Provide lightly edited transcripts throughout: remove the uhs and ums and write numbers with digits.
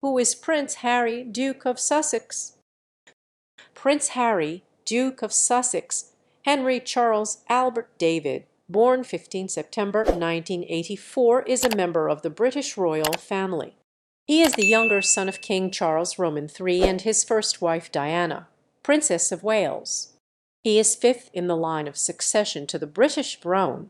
Who is Prince Harry, Duke of Sussex? Prince Harry, Duke of Sussex, Henry Charles Albert David, born 15 September 1984, is a member of the British royal family. He is the younger son of King Charles Roman III and his first wife Diana, Princess of Wales. He is fifth in the line of succession to the British throne.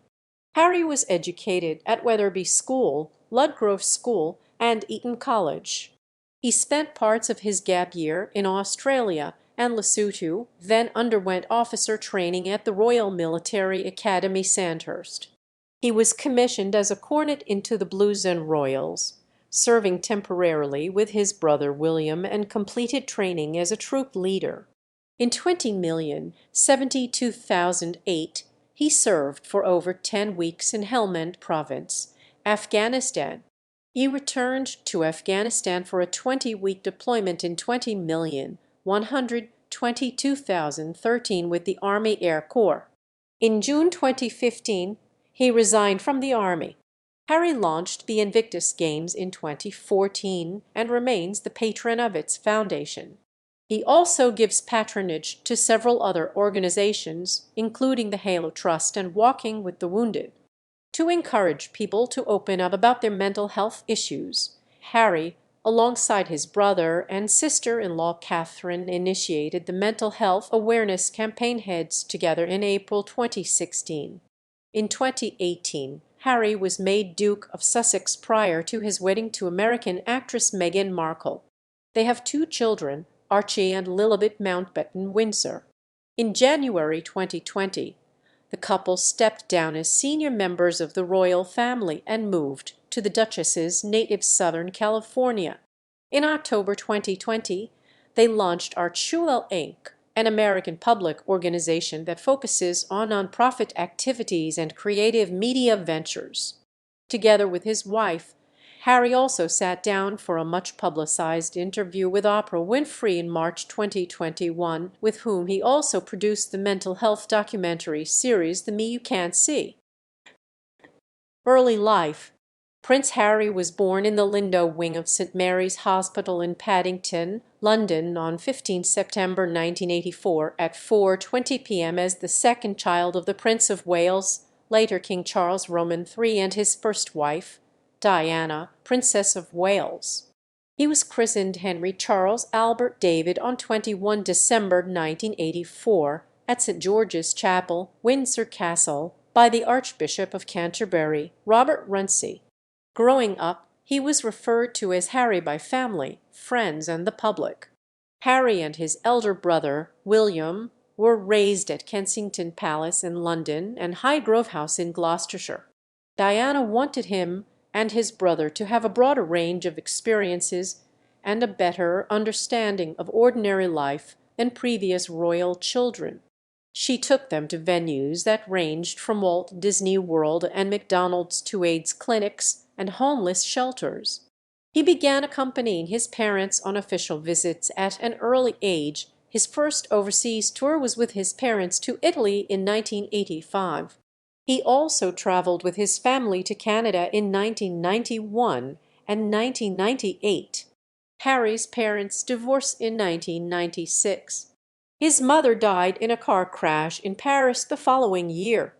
Harry was educated at Wetherby School, Ludgrove School, and Eton College. He spent parts of his gap year in Australia and Lesotho, then underwent officer training at the Royal Military Academy Sandhurst. He was commissioned as a cornet into the Blues and Royals, serving temporarily with his brother William, and completed training as a troop leader. In 20,072,008, he served for over 10 weeks in Helmand Province, Afghanistan. He returned to Afghanistan for a 20-week deployment in 20,122,013 with the Army Air Corps. In June 2015, he resigned from the Army. Harry launched the Invictus Games in 2014 and remains the patron of its foundation. He also gives patronage to several other organizations, including the Halo Trust and Walking with the Wounded. To encourage people to open up about their mental health issues, Harry, alongside his brother and sister-in-law Catherine, initiated the Mental Health Awareness Campaign Heads Together in April 2016. In 2018, Harry was made Duke of Sussex prior to his wedding to American actress Meghan Markle. They have 2 children, Archie and Lilibet Mountbatten Windsor. In January 2020, the couple stepped down as senior members of the royal family and moved to the Duchess's native Southern California. In October 2020, they launched Archula Inc., an American public organization that focuses on nonprofit activities and creative media ventures. Together with his wife, Harry also sat down for a much-publicized interview with Oprah Winfrey in March 2021, with whom he also produced the mental health documentary series The Me You Can't See. Early life. Prince Harry was born in the Lindo wing of St Mary's Hospital in Paddington, London, on 15 September 1984 at 4:20 p.m. as the second child of the Prince of Wales, later King Charles Roman III, and his first wife, Diana, Princess of Wales. He was christened Henry Charles Albert David on 21 December 1984 at St George's Chapel, Windsor Castle, by the Archbishop of Canterbury, Robert Runcie. Growing up, he was referred to as Harry by family, friends, and the public. Harry and his elder brother, William, were raised at Kensington Palace in London and Highgrove House in Gloucestershire. Diana wanted him and his brother to have a broader range of experiences and a better understanding of ordinary life than previous royal children. She took them to venues that ranged from Walt Disney World and McDonald's to AIDS clinics and homeless shelters. He began accompanying his parents on official visits at an early age. His first overseas tour was with his parents to Italy in 1985. He also traveled with his family to Canada in 1991 and 1998. Harry's parents divorced in 1996. His mother died in a car crash in Paris the following year.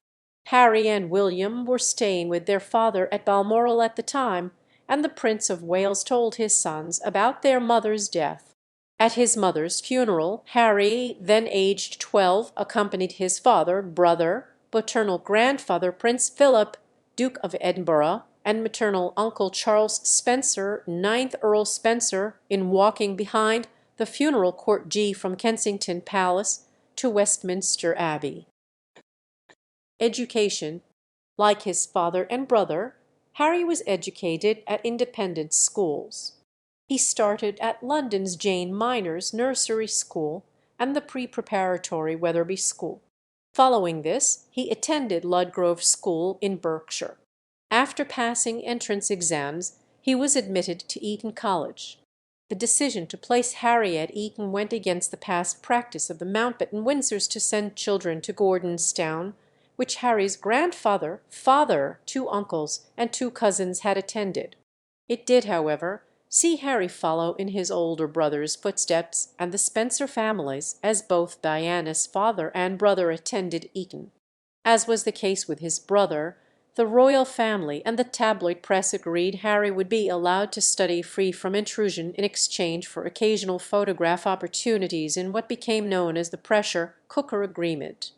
Harry and William were staying with their father at Balmoral at the time, and the Prince of Wales told his sons about their mother's death. At his mother's funeral, Harry, then aged 12, accompanied his father, brother, paternal grandfather Prince Philip, Duke of Edinburgh, and maternal uncle Charles Spencer, 9th Earl Spencer, in walking behind the funeral court G from Kensington Palace to Westminster Abbey. Education. Like his father and brother, Harry was educated at independent schools. He started at London's Jane Minors Nursery School and the pre-preparatory Wetherby School. Following this, he attended Ludgrove School in Berkshire. After passing entrance exams, he was admitted to Eton College. The decision to place Harry at Eton went against the past practice of the Mountbatten Windsors to send children to Gordonstown, which Harry's grandfather, father, 2 uncles, and 2 cousins had attended. It did, however, see Harry follow in his older brother's footsteps and the Spencer families, as both Diana's father and brother attended Eton. As was the case with his brother, the royal family and the tabloid press agreed Harry would be allowed to study free from intrusion in exchange for occasional photograph opportunities in what became known as the Pressure-Cooker Agreement.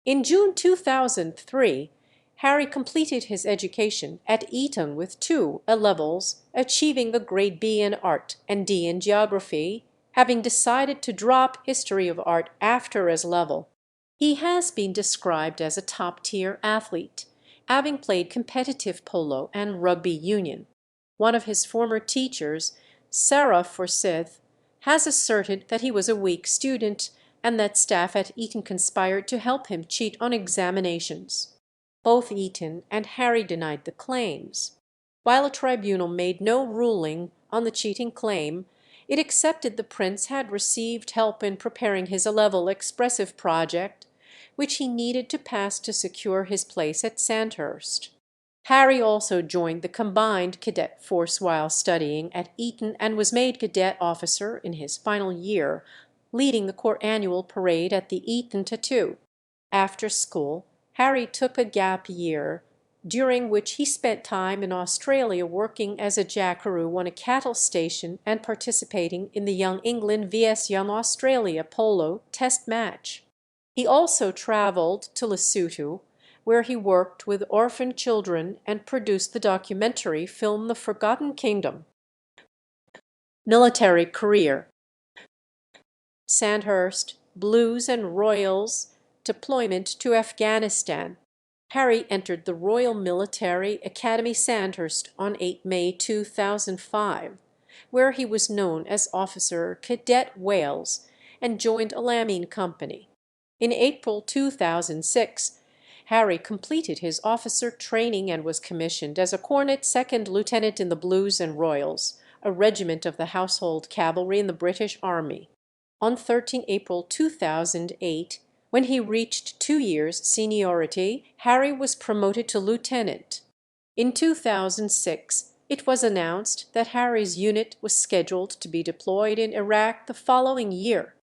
In June 2003, Harry completed his education at Eton with two A-levels, achieving a grade B in art and D in geography, having decided to drop history of art after as-level. He has been described as a top-tier athlete, having played competitive polo and rugby union. One of his former teachers, Sarah Forsyth, has asserted that he was a weak student and that staff at Eton conspired to help him cheat on examinations. Both Eton and Harry denied the claims. While a tribunal made no ruling on the cheating claim, it accepted the prince had received help in preparing his A-level expressive project, which he needed to pass to secure his place at Sandhurst. Harry also joined the combined cadet force while studying at Eton and was made cadet officer in his final year, leading the corps annual parade at the Eton Tattoo. After school, Harry took a gap year, during which he spent time in Australia working as a jackaroo on a cattle station and participating in the Young England vs Young Australia polo test match. He also travelled to Lesotho, where he worked with orphan children and produced the documentary film The Forgotten Kingdom. Military career: Sandhurst, Blues and Royals, deployment to Afghanistan. Harry entered the Royal Military Academy Sandhurst on 8 May 2005, where he was known as Officer Cadet Wales, and joined a Lamine company. In April 2006, Harry completed his officer training and was commissioned as a cornet second lieutenant in the Blues and Royals, a regiment of the Household Cavalry in the British Army. On 13 April 2008, when he reached 2 years seniority, Harry was promoted to lieutenant. In 2006, it was announced that Harry's unit was scheduled to be deployed in Iraq the following year.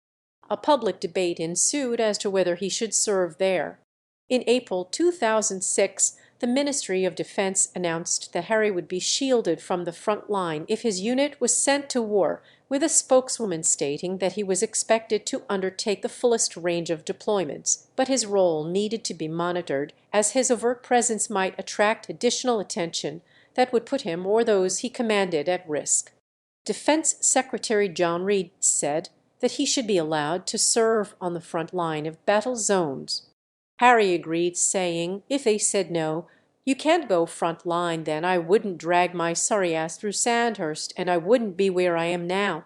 A public debate ensued as to whether he should serve there. In April 2006, the Ministry of Defense announced that Harry would be shielded from the front line if his unit was sent to war, with a spokeswoman stating that he was expected to undertake the fullest range of deployments, but his role needed to be monitored, as his overt presence might attract additional attention that would put him or those he commanded at risk. Defense Secretary John Reid said that he should be allowed to serve on the front line of battle zones. Harry agreed, saying, "If they said no, you can't go front line, then I wouldn't drag my sorry ass through Sandhurst, and I wouldn't be where I am now."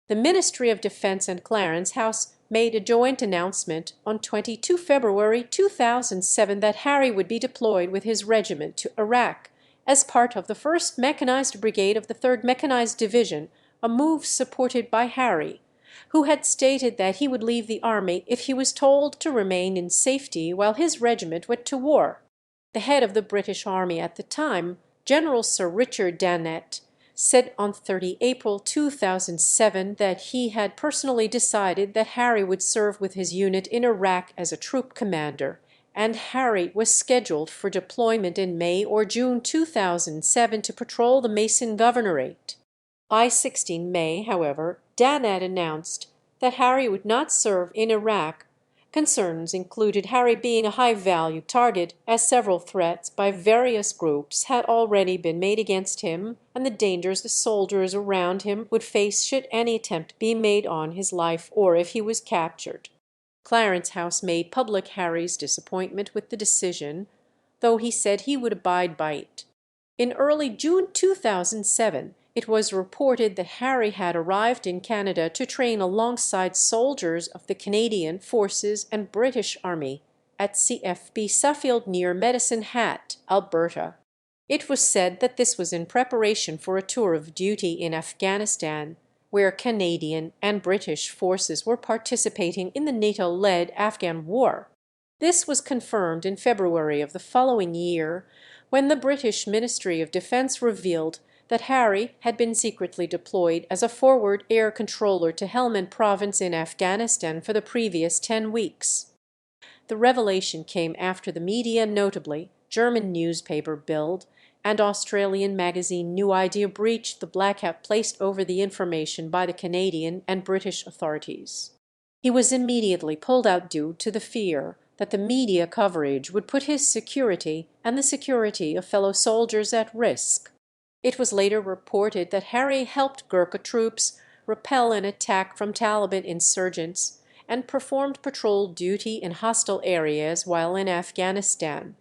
The Ministry of Defense and Clarence House made a joint announcement on 22 February 2007 that Harry would be deployed with his regiment to Iraq as part of the 1st Mechanized Brigade of the 3rd Mechanized Division, a move supported by Harry, who had stated that he would leave the army if he was told to remain in safety while his regiment went to war. The head of the British Army at the time, General Sir Richard Dannatt, said on 30 April 2007 that he had personally decided that Harry would serve with his unit in Iraq as a troop commander, and Harry was scheduled for deployment in May or June 2007 to patrol the Mason Governorate. By 16 May, however, Dannatt announced that Harry would not serve in Iraq. Concerns included Harry being a high-value target, as several threats by various groups had already been made against him, and the dangers the soldiers around him would face should any attempt be made on his life or if he was captured. Clarence House made public Harry's disappointment with the decision, though he said he would abide by it. In early June 2007, it was reported that Harry had arrived in Canada to train alongside soldiers of the Canadian Forces and British Army at CFB Suffield near Medicine Hat, Alberta. It was said that this was in preparation for a tour of duty in Afghanistan, where Canadian and British forces were participating in the NATO-led Afghan war. This was confirmed in February of the following year, when the British Ministry of Defence revealed that Harry had been secretly deployed as a forward air controller to Helmand province in Afghanistan for the previous 10 weeks. The revelation came after the media, notably German newspaper Bild and Australian magazine New Idea, breached the blackout placed over the information by the Canadian and British authorities. He was immediately pulled out due to the fear that the media coverage would put his security and the security of fellow soldiers at risk. It was later reported that Harry helped Gurkha troops repel an attack from Taliban insurgents and performed patrol duty in hostile areas while in Afghanistan.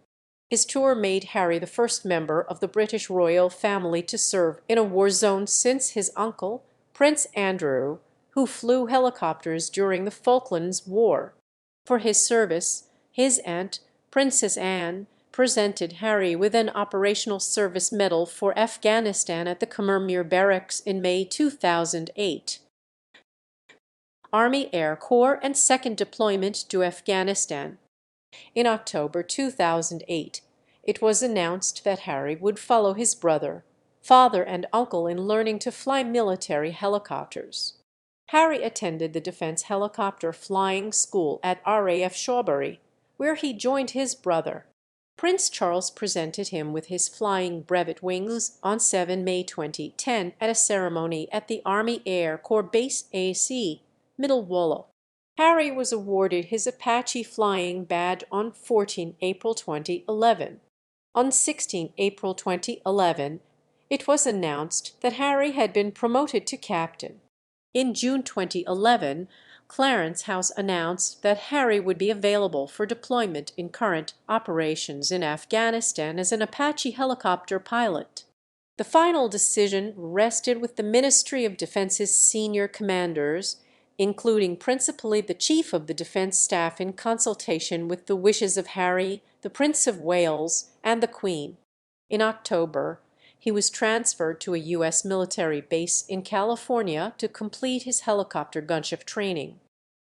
His tour made Harry the first member of the British royal family to serve in a war zone since his uncle, Prince Andrew, who flew helicopters during the Falklands War. For his service, his aunt, Princess Anne, presented Harry with an Operational Service Medal for Afghanistan at the Khmer Barracks in May 2008. Army Air Corps and second deployment to Afghanistan. In October 2008, it was announced that Harry would follow his brother, father, and uncle in learning to fly military helicopters. Harry attended the Defense Helicopter Flying School at RAF Shawbury, where he joined his brother. Prince Charles presented him with his flying brevet wings on 7 May 2010 at a ceremony at the Army Air Corps Base AC, Middle Wallow. Harry was awarded his Apache flying badge on 14 April 2011. On 16 April 2011, it was announced that Harry had been promoted to captain. In June 2011, Clarence House announced that Harry would be available for deployment in current operations in Afghanistan as an Apache helicopter pilot. The final decision rested with the Ministry of Defence's senior commanders, including principally the Chief of the Defence Staff, in consultation with the wishes of Harry, the Prince of Wales, and the Queen. In October, he was transferred to a U.S. military base in California to complete his helicopter gunship training.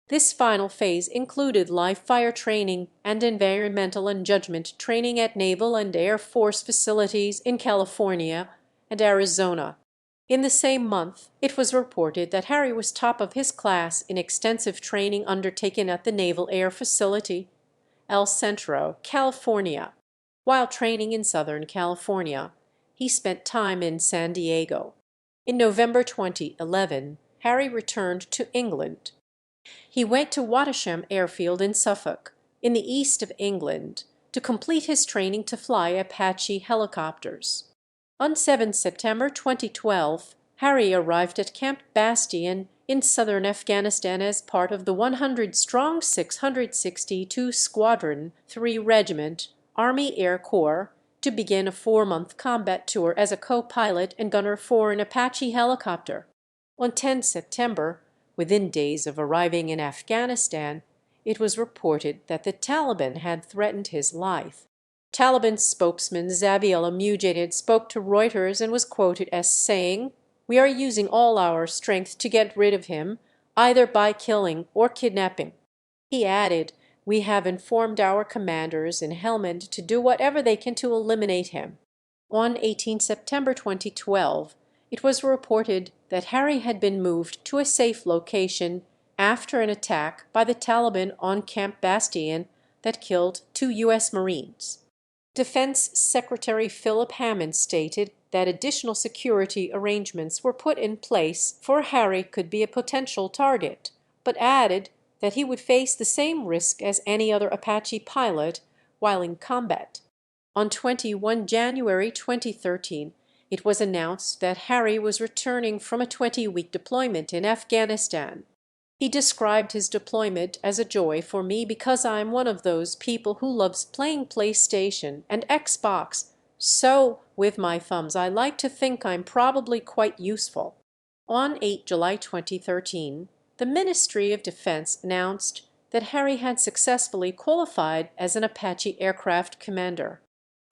This final phase included live fire training and environmental and judgment training at Naval and Air Force facilities in California and Arizona. In the same month, it was reported that Harry was top of his class in extensive training undertaken at the Naval Air Facility, El Centro, California. While training in Southern California, he spent time in San Diego. In November 2011, Harry returned to England. He went to Wattisham Airfield in Suffolk, in the east of England, to complete his training to fly Apache helicopters. On 7 September 2012, Harry arrived at Camp Bastion in southern Afghanistan as part of the 100-strong 662 Squadron 3 Regiment, Army Air Corps, to begin a 4-month combat tour as a co-pilot and gunner for an Apache helicopter. On 10 September, within days of arriving in Afghanistan, it was reported that the Taliban had threatened his life. Taliban spokesman Zabiullah Mujahid spoke to Reuters and was quoted as saying, "We are using all our strength to get rid of him, either by killing or kidnapping." He added, "We have informed our commanders in Helmand to do whatever they can to eliminate him." On 18 September 2012, it was reported that Harry had been moved to a safe location after an attack by the Taliban on Camp Bastion that killed 2 U.S. Marines. Defense Secretary Philip Hammond stated that additional security arrangements were put in place for Harry could be a potential target, but added that he would face the same risk as any other Apache pilot while in combat. On 21 January 2013, it was announced that Harry was returning from a 20-week deployment in Afghanistan. He described his deployment as a joy for me because I'm one of those people who loves playing PlayStation and Xbox, so with my thumbs I like to think I'm probably quite useful. On 8 July 2013, the Ministry of Defense announced that Harry had successfully qualified as an Apache aircraft commander.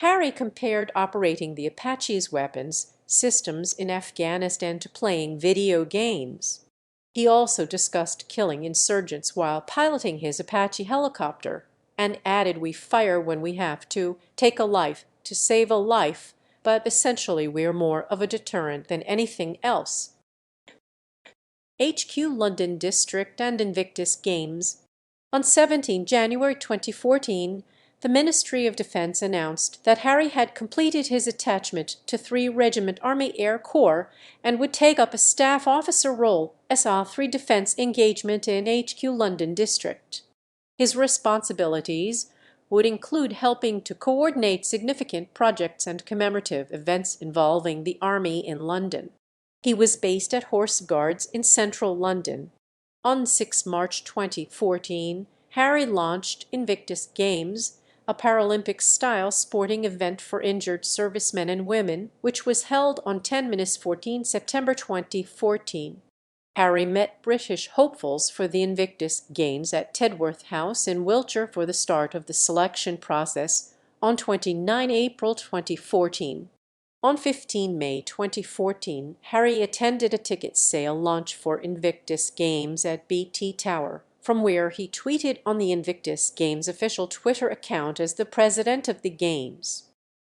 Harry compared operating the Apache's weapons systems in Afghanistan to playing video games. He also discussed killing insurgents while piloting his Apache helicopter, and added, "We fire when we have to, take a life to save a life, but essentially we're more of a deterrent than anything else. HQ London District and Invictus Games. On 17 January 2014, the Ministry of Defence announced that Harry had completed his attachment to 3 Regiment Army Air Corps and would take up a staff officer role as SA-3 defence engagement in HQ London District. His responsibilities would include helping to coordinate significant projects and commemorative events involving the Army in London. He was based at Horse Guards in central London. On 6 March 2014, Harry launched Invictus Games, a Paralympic-style sporting event for injured servicemen and women, which was held on 10-14 September 2014. Harry met British hopefuls for the Invictus Games at Tedworth House in Wiltshire for the start of the selection process on 29 April 2014. On 15 May 2014, Harry attended a ticket sale launch for Invictus Games at BT Tower, from where he tweeted on the Invictus Games official Twitter account as the president of the Games.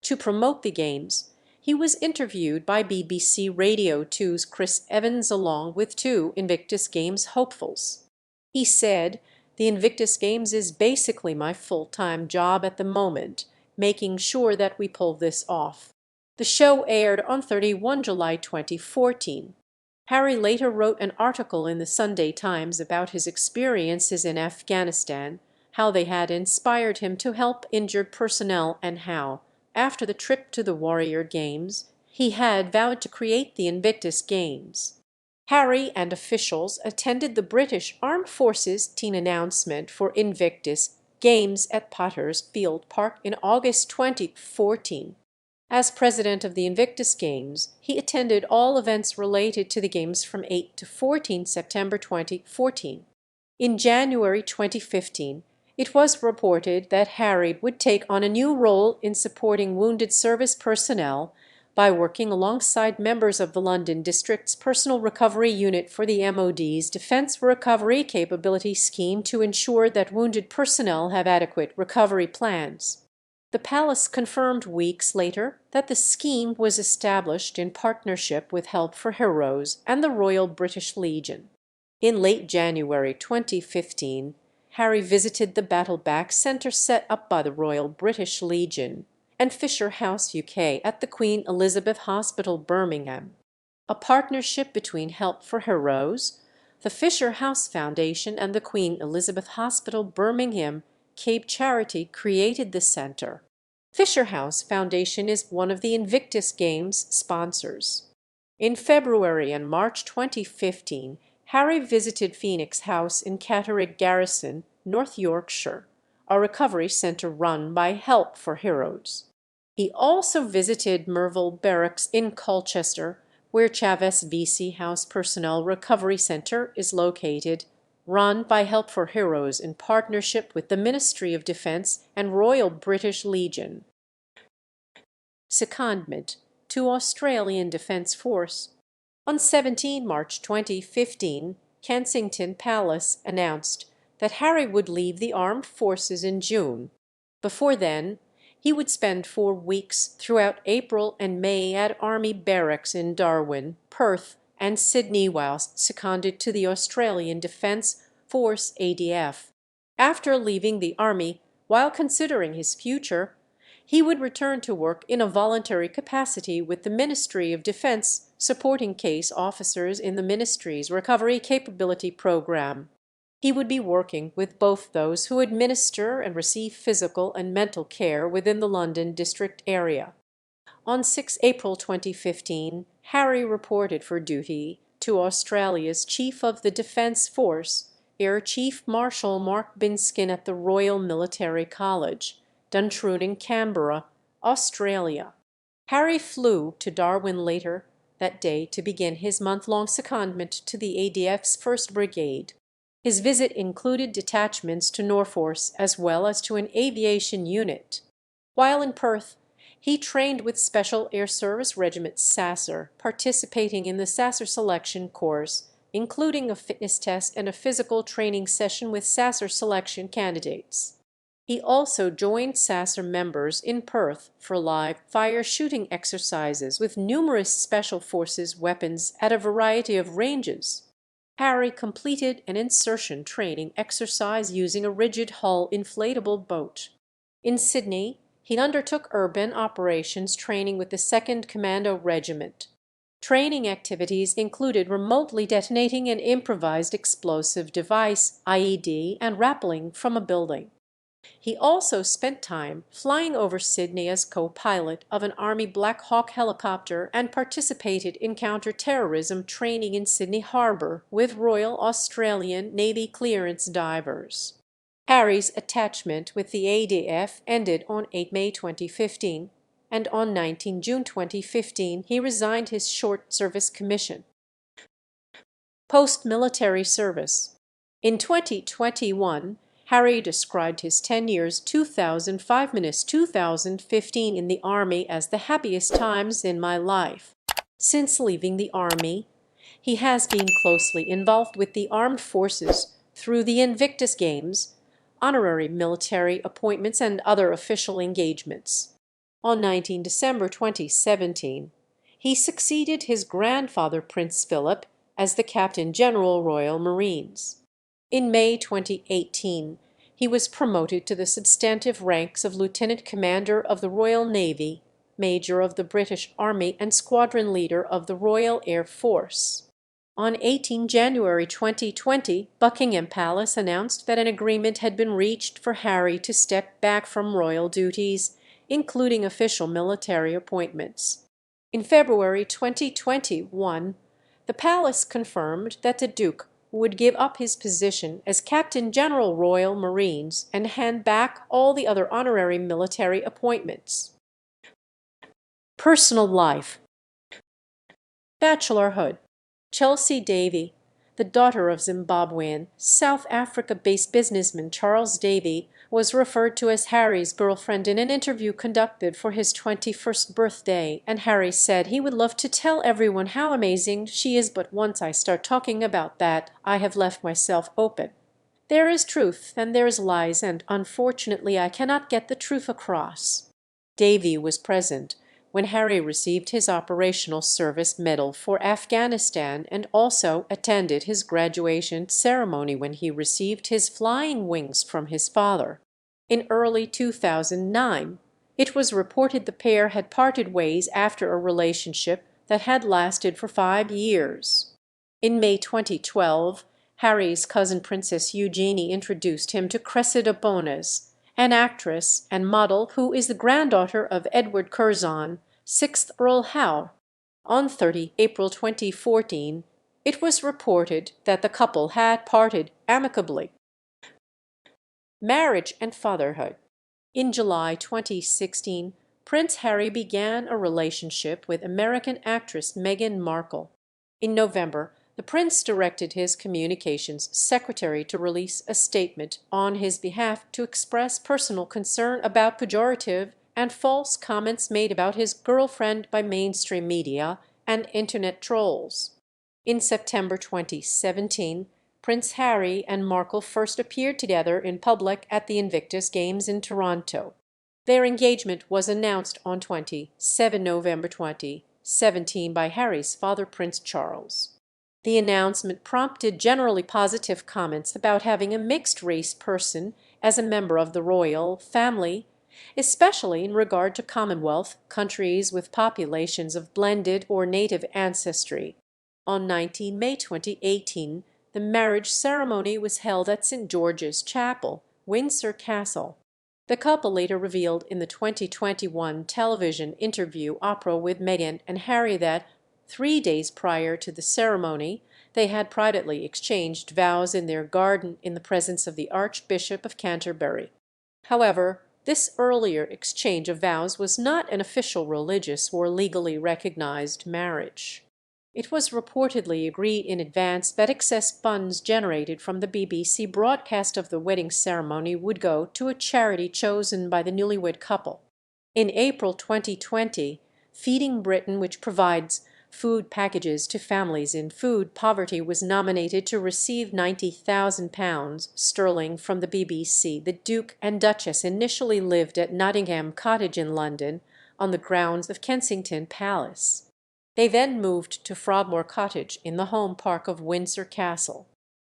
To promote the Games, he was interviewed by BBC Radio 2's Chris Evans along with 2 Invictus Games hopefuls. He said, "The Invictus Games is basically my full-time job at the moment, making sure that we pull this off." The show aired on 31 July 2014. Harry later wrote an article in the Sunday Times about his experiences in Afghanistan, how they had inspired him to help injured personnel, and how, after the trip to the Warrior Games, he had vowed to create the Invictus Games. Harry and officials attended the British Armed Forces team announcement for Invictus Games at Potters Field Park in August 2014. As president of the Invictus Games, he attended all events related to the Games from 8 to 14 September 2014. In January 2015, it was reported that Harry would take on a new role in supporting wounded service personnel by working alongside members of the London District's Personal Recovery Unit for the MOD's Defence Recovery Capability Scheme to ensure that wounded personnel have adequate recovery plans. The Palace confirmed weeks later that the scheme was established in partnership with Help for Heroes and the Royal British Legion. In late January 2015, Harry visited the Battleback Centre set up by the Royal British Legion and Fisher House UK at the Queen Elizabeth Hospital, Birmingham. A partnership between Help for Heroes, the Fisher House Foundation and the Queen Elizabeth Hospital, Birmingham Cape charity created the centre. Fisher House Foundation is one of the Invictus Games sponsors. In February and March 2015, Harry visited Phoenix House in Catterick Garrison, North Yorkshire, a recovery centre run by Help for Heroes. He also visited Merville Barracks in Colchester, where Chaves VC House Personnel Recovery Centre is located, run by Help for Heroes in partnership with the Ministry of Defence and Royal British Legion. Secondment to Australian Defence Force. On 17 March 2015, Kensington Palace announced that Harry would leave the armed forces in June. Before then, he would spend 4 weeks throughout April and May at Army Barracks in Darwin, Perth, and Sydney whilst seconded to the Australian Defence Force ADF. After leaving the Army, while considering his future, he would return to work in a voluntary capacity with the Ministry of Defence, supporting case officers in the ministry's Recovery Capability Programme. He would be working with both those who administer and receive physical and mental care within the London District area. On 6 April 2015, Harry reported for duty to Australia's Chief of the Defence Force, Air Chief Marshal Mark Binskin at the Royal Military College, Duntrude, Canberra, Australia. Harry flew to Darwin later that day to begin his month-long secondment to the ADF's 1st Brigade. His visit included detachments to Norforce as well as to an aviation unit. While in Perth, he trained with Special Air Service Regiment Sasser, participating in the Sasser selection course, including a fitness test and a physical training session with Sasser selection candidates. He also joined Sasser members in Perth for live fire shooting exercises with numerous special forces weapons at a variety of ranges. Harry completed an insertion training exercise using a rigid hull inflatable boat. In Sydney, he undertook urban operations training with the 2nd Commando Regiment. Training activities included remotely detonating an improvised explosive device (IED) and rappelling from a building. He also spent time flying over Sydney as co-pilot of an Army Black Hawk helicopter and participated in counter-terrorism training in Sydney Harbour with Royal Australian Navy clearance divers. Harry's attachment with the ADF ended on 8 May 2015, and on 19 June 2015 he resigned his short service commission. Post-military service. In 2021, Harry described his 10 years 2005-2015 in the Army as the happiest times in my life. Since leaving the Army, he has been closely involved with the armed forces through the Invictus Games, honorary military appointments, and other official engagements. On 19 December 2017, he succeeded his grandfather Prince Philip as the Captain General Royal Marines. In May 2018, he was promoted to the substantive ranks of Lieutenant Commander of the Royal Navy, Major of the British Army, and Squadron Leader of the Royal Air Force. On 18 January 2020, Buckingham Palace announced that an agreement had been reached for Harry to step back from royal duties, including official military appointments. In February 2021, the palace confirmed that the Duke would give up his position as Captain General Royal Marines and hand back all the other honorary military appointments. Personal life. Bachelorhood. Chelsea Davy, the daughter of Zimbabwean, South Africa-based businessman Charles Davy, was referred to as Harry's girlfriend in an interview conducted for his 21st birthday, and Harry said he would love to tell everyone how amazing she is, but once I start talking about that, I have left myself open. There is truth and there is lies, and unfortunately I cannot get the truth across. Davy was present when Harry received his Operational Service Medal for Afghanistan and also attended his graduation ceremony when he received his flying wings from his father. In early 2009, it was reported the pair had parted ways after a relationship that had lasted for 5 years. In May 2012, Harry's cousin Princess Eugenie introduced him to Cressida Bonas, an actress and model who is the granddaughter of Edward Curzon, 6th Earl Howe. On 30 April 2014, it was reported that the couple had parted amicably. Marriage and fatherhood. In July 2016, Prince Harry began a relationship with American actress Meghan Markle. In November, the prince directed his communications secretary to release a statement on his behalf to express personal concern about pejorative and false comments made about his girlfriend by mainstream media and internet trolls. In September 2017, Prince Harry and Markle first appeared together in public at the Invictus Games in Toronto. Their engagement was announced on 27 November 2017 by Harry's father, Prince Charles. The announcement prompted generally positive comments about having a mixed-race person as a member of the royal family, especially in regard to Commonwealth countries with populations of blended or native ancestry. On 19 May 2018, the marriage ceremony was held at St. George's Chapel, Windsor Castle. The couple later revealed in the 2021 television interview Opera with Meghan and Harry that 3 days prior to the ceremony, they had privately exchanged vows in their garden in the presence of the Archbishop of Canterbury. However, this earlier exchange of vows was not an official religious or legally recognized marriage. It was reportedly agreed in advance that excess funds generated from the BBC broadcast of the wedding ceremony would go to a charity chosen by the newlywed couple. In April 2020, Feeding Britain, which provides food packages to families in food poverty was nominated to receive £90,000 sterling from the BBC. The Duke and Duchess initially lived at Nottingham Cottage in London on the grounds of Kensington Palace. They then moved to Frogmore Cottage in the home park of Windsor Castle.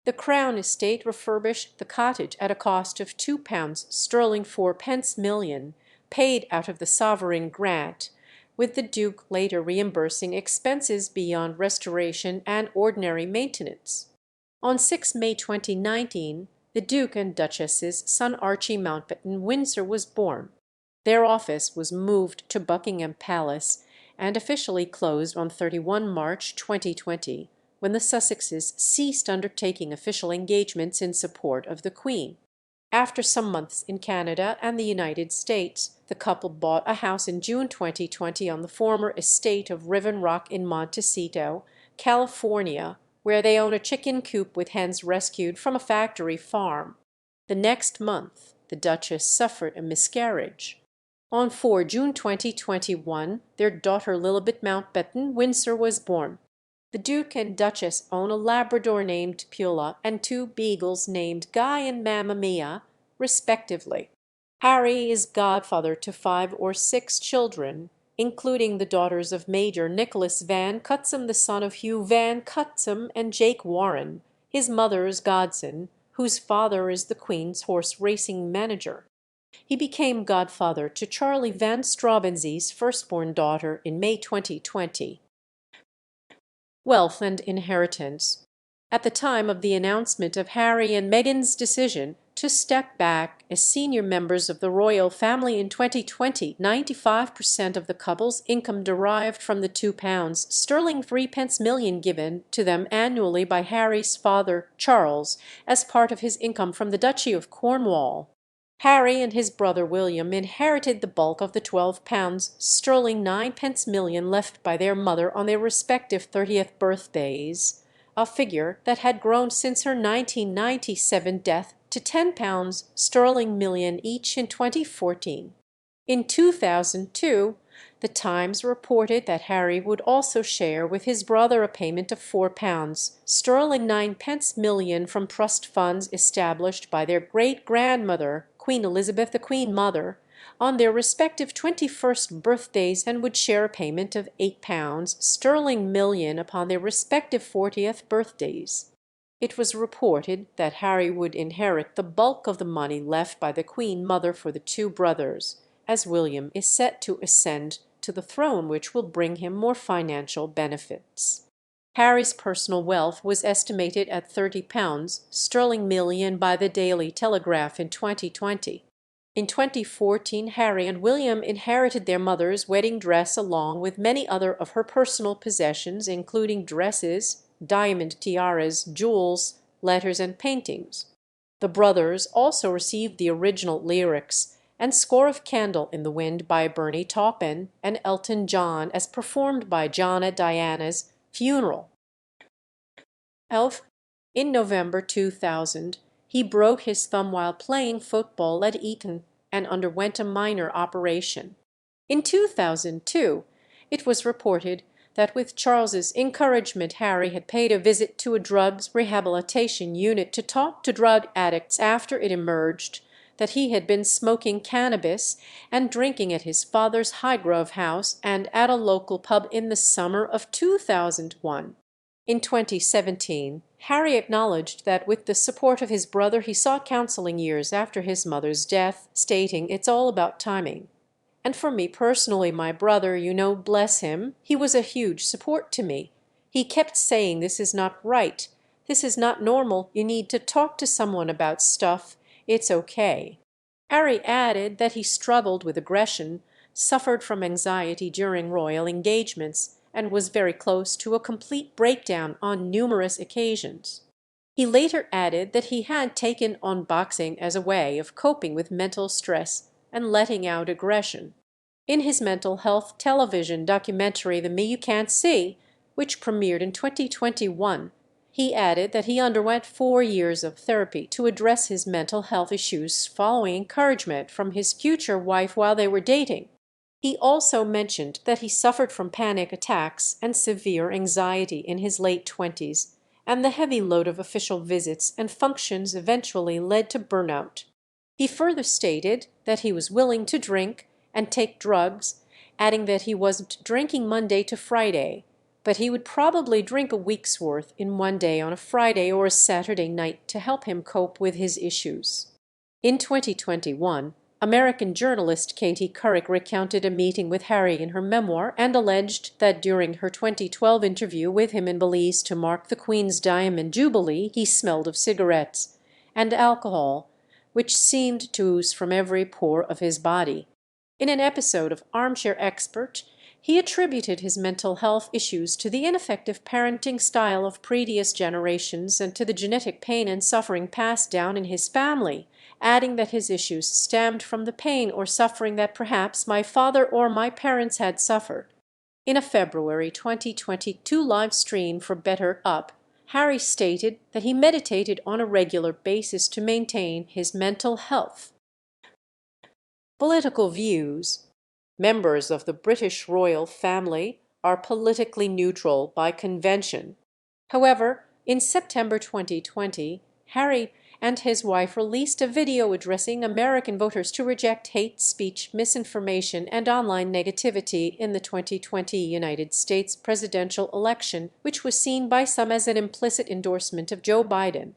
The Crown Estate refurbished the cottage at a cost of £2 sterling 4 million, paid out of the sovereign grant, with the Duke later reimbursing expenses beyond restoration and ordinary maintenance. On 6 May 2019, the Duke and Duchess's son Archie Mountbatten Windsor was born. Their office was moved to Buckingham Palace and officially closed on 31 March 2020, when the Sussexes ceased undertaking official engagements in support of the Queen. After some months in Canada and the United States, the couple bought a house in June 2020 on the former estate of Riven Rock in Montecito, California, where they own a chicken coop with hens rescued from a factory farm. The next month, the Duchess suffered a miscarriage. On 4 June 2021, their daughter Lilibet Mountbatten Windsor was born. The Duke and Duchess own a Labrador named Pula and 2 beagles named Guy and Mamma Mia, respectively. Harry is godfather to 5 or 6 children, including the daughters of Major Nicholas Van Cutsum, the son of Hugh Van Cutsum and Jake Warren, his mother's godson, whose father is the Queen's horse racing manager. He became godfather to Charlie Van Straubenzee's firstborn daughter in May 2020. Wealth and inheritance. At the time of the announcement of Harry and Meghan's decision to step back as senior members of the royal family in 2020, 95% of the couple's income derived from the £2 sterling 3 million given to them annually by Harry's father, Charles, as part of his income from the Duchy of Cornwall. Harry and his brother William inherited the bulk of the £12 sterling 9 million left by their mother on their respective 30th birthdays, a figure that had grown since her 1997 death to £10 sterling million each in 2014. In 2002, the Times reported that Harry would also share with his brother a payment of £4 sterling 9 million from trust funds established by their great-grandmother, Queen Elizabeth, the Queen Mother, on their respective 21st birthdays, and would share a payment of £8 sterling million upon their respective 40th birthdays. It was reported that Harry would inherit the bulk of the money left by the Queen Mother for the 2 brothers, as William is set to ascend to the throne, which will bring him more financial benefits. Harry's personal wealth was estimated at £30 sterling million by the Daily Telegraph in 2020. In 2014, Harry and William inherited their mother's wedding dress along with many other of her personal possessions, including dresses, diamond tiaras, jewels, letters, and paintings. The brothers also received the original lyrics and score of Candle in the Wind by Bernie Taupin and Elton John as performed by John at Diana's funeral. In November 2000, he broke his thumb while playing football at Eton and underwent a minor operation. In 2002, it was reported that with Charles's encouragement, Harry had paid a visit to a drugs rehabilitation unit to talk to drug addicts after it emerged that he had been smoking cannabis and drinking at his father's Highgrove house and at a local pub in the summer of 2001. In 2017, Harry acknowledged that with the support of his brother he sought counseling years after his mother's death, stating, "It's all about timing. And for me personally, my brother, bless him, he was a huge support to me. He kept saying, 'This is not right. This is not normal. You need to talk to someone about stuff. It's okay.'" Harry added that he struggled with aggression, suffered from anxiety during royal engagements, and was very close to a complete breakdown on numerous occasions. He later added that he had taken on boxing as a way of coping with mental stress and letting out aggression. In his mental health television documentary The Me You Can't See, which premiered in 2021, he added that he underwent 4 years of therapy to address his mental health issues following encouragement from his future wife while they were dating. He also mentioned that he suffered from panic attacks and severe anxiety in his late twenties, and the heavy load of official visits and functions eventually led to burnout. He further stated that he was willing to drink and take drugs, adding that he wasn't drinking Monday to Friday, but he would probably drink a week's worth in one day on a Friday or a Saturday night to help him cope with his issues. In 2021, American journalist Katie Couric recounted a meeting with Harry in her memoir and alleged that during her 2012 interview with him in Belize to mark the Queen's Diamond Jubilee, he smelled of cigarettes and alcohol, which seemed to ooze from every pore of his body. In an episode of Armchair Expert, he attributed his mental health issues to the ineffective parenting style of previous generations and to the genetic pain and suffering passed down in his family, adding that his issues stemmed from the pain or suffering that perhaps my father or my parents had suffered. In a February 2022 live stream for Better Up, Harry stated that he meditated on a regular basis to maintain his mental health. Political views. Members of the British royal family are politically neutral by convention. However, in September 2020, Harry and his wife released a video addressing American voters to reject hate speech, misinformation, and online negativity in the 2020 United States presidential election, which was seen by some as an implicit endorsement of Joe Biden.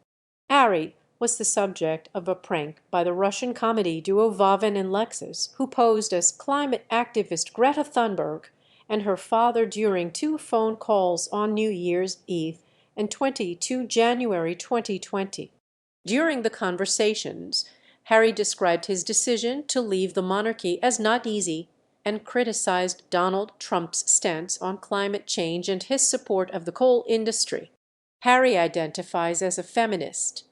Harry was the subject of a prank by the Russian comedy duo Vaven and Lexus, who posed as climate activist Greta Thunberg and her father during two phone calls on New Year's Eve and 22 January 2020. During the conversations, Harry described his decision to leave the monarchy as not easy and criticized Donald Trump's stance on climate change and his support of the coal industry. Harry identifies as a feminist.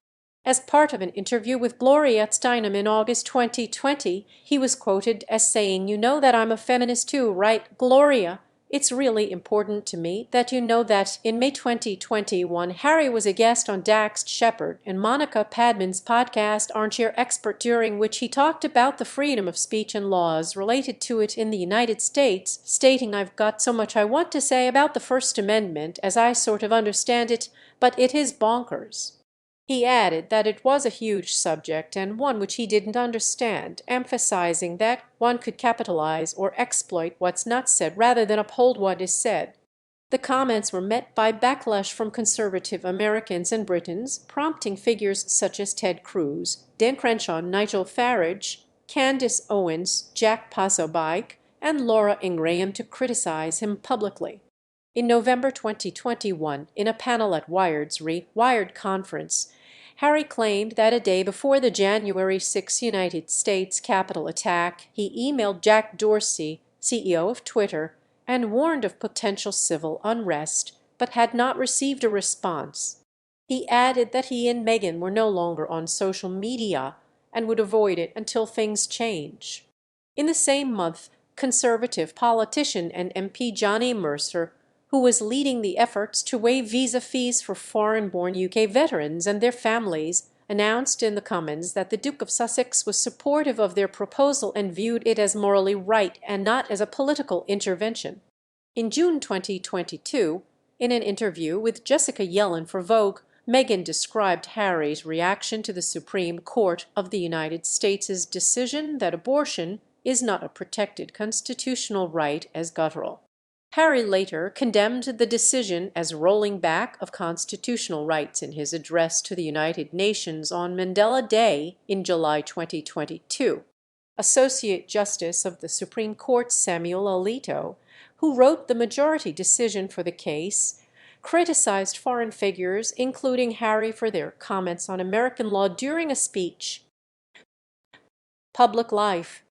As part of an interview with Gloria Steinem in August 2020, he was quoted as saying, "You know that I'm a feminist too, right, Gloria? It's really important to me that you know that." In May 2021, Harry was a guest on Dax Shepard and Monica Padman's podcast Armchair Expert, during which he talked about the freedom of speech and laws related to it in the United States, stating, "I've got so much I want to say about the First Amendment as I sort of understand it, but it is bonkers." He added that it was a huge subject and one which he didn't understand, emphasizing that one could capitalize or exploit what's not said rather than uphold what is said. The comments were met by backlash from conservative Americans and Britons, prompting figures such as Ted Cruz, Dan Crenshaw, Nigel Farage, Candace Owens, Jack Posobiec, and Laura Ingraham to criticize him publicly. In November 2021, in a panel at Wired's Wired conference, Harry claimed that a day before the January 6 United States Capitol attack, he emailed Jack Dorsey, CEO of Twitter, and warned of potential civil unrest, but had not received a response. He added that he and Meghan were no longer on social media and would avoid it until things change. In the same month, conservative politician and MP Johnny Mercer, who was leading the efforts to waive visa fees for foreign-born UK veterans and their families, announced in the Commons that the Duke of Sussex was supportive of their proposal and viewed it as morally right and not as a political intervention. In June 2022, in an interview with Jessica Yellen for Vogue, Meghan described Harry's reaction to the Supreme Court of the United States' decision that abortion is not a protected constitutional right as guttural. Harry later condemned the decision as rolling back of constitutional rights in his address to the United Nations on Mandela Day in July 2022. Associate Justice of the Supreme Court Samuel Alito, who wrote the majority decision for the case, criticized foreign figures, including Harry, for their comments on American law during a speech. Public life.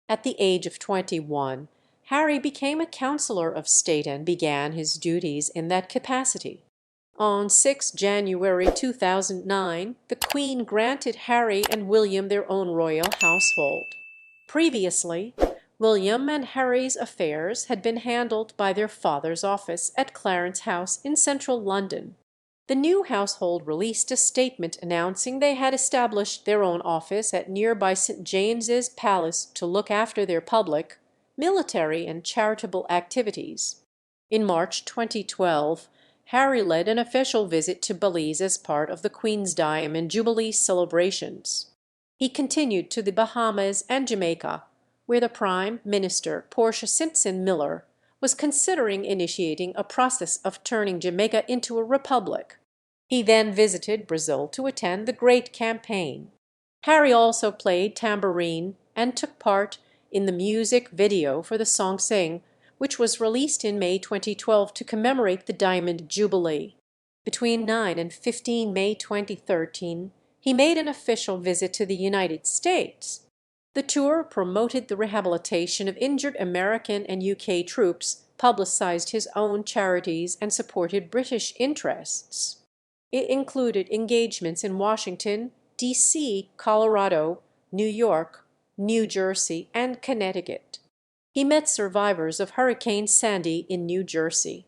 At the age of 21, Harry became a counselor of state and began his duties in that capacity. On 6 January 2009, the Queen granted Harry and William their own royal household. Previously, William and Harry's affairs had been handled by their father's office at Clarence House in central London. The new household released a statement announcing they had established their own office at nearby St James's Palace to look after their public, military and charitable activities. In March 2012, Harry led an official visit to Belize as part of the Queen's Diamond Jubilee celebrations. He continued to the Bahamas and Jamaica, where the Prime Minister, Portia Simpson Miller, was considering initiating a process of turning Jamaica into a republic. He then visited Brazil to attend the Great Campaign. Harry also played tambourine and took part in the music video for the song Sing, which was released in May 2012 to commemorate the Diamond Jubilee. Between 9 and 15 May 2013, he made an official visit to the United States. The tour promoted the rehabilitation of injured American and UK troops, publicized his own charities, and supported British interests. It included engagements in Washington, D.C., Colorado, New York, New Jersey, and Connecticut. He met survivors of Hurricane Sandy in New Jersey.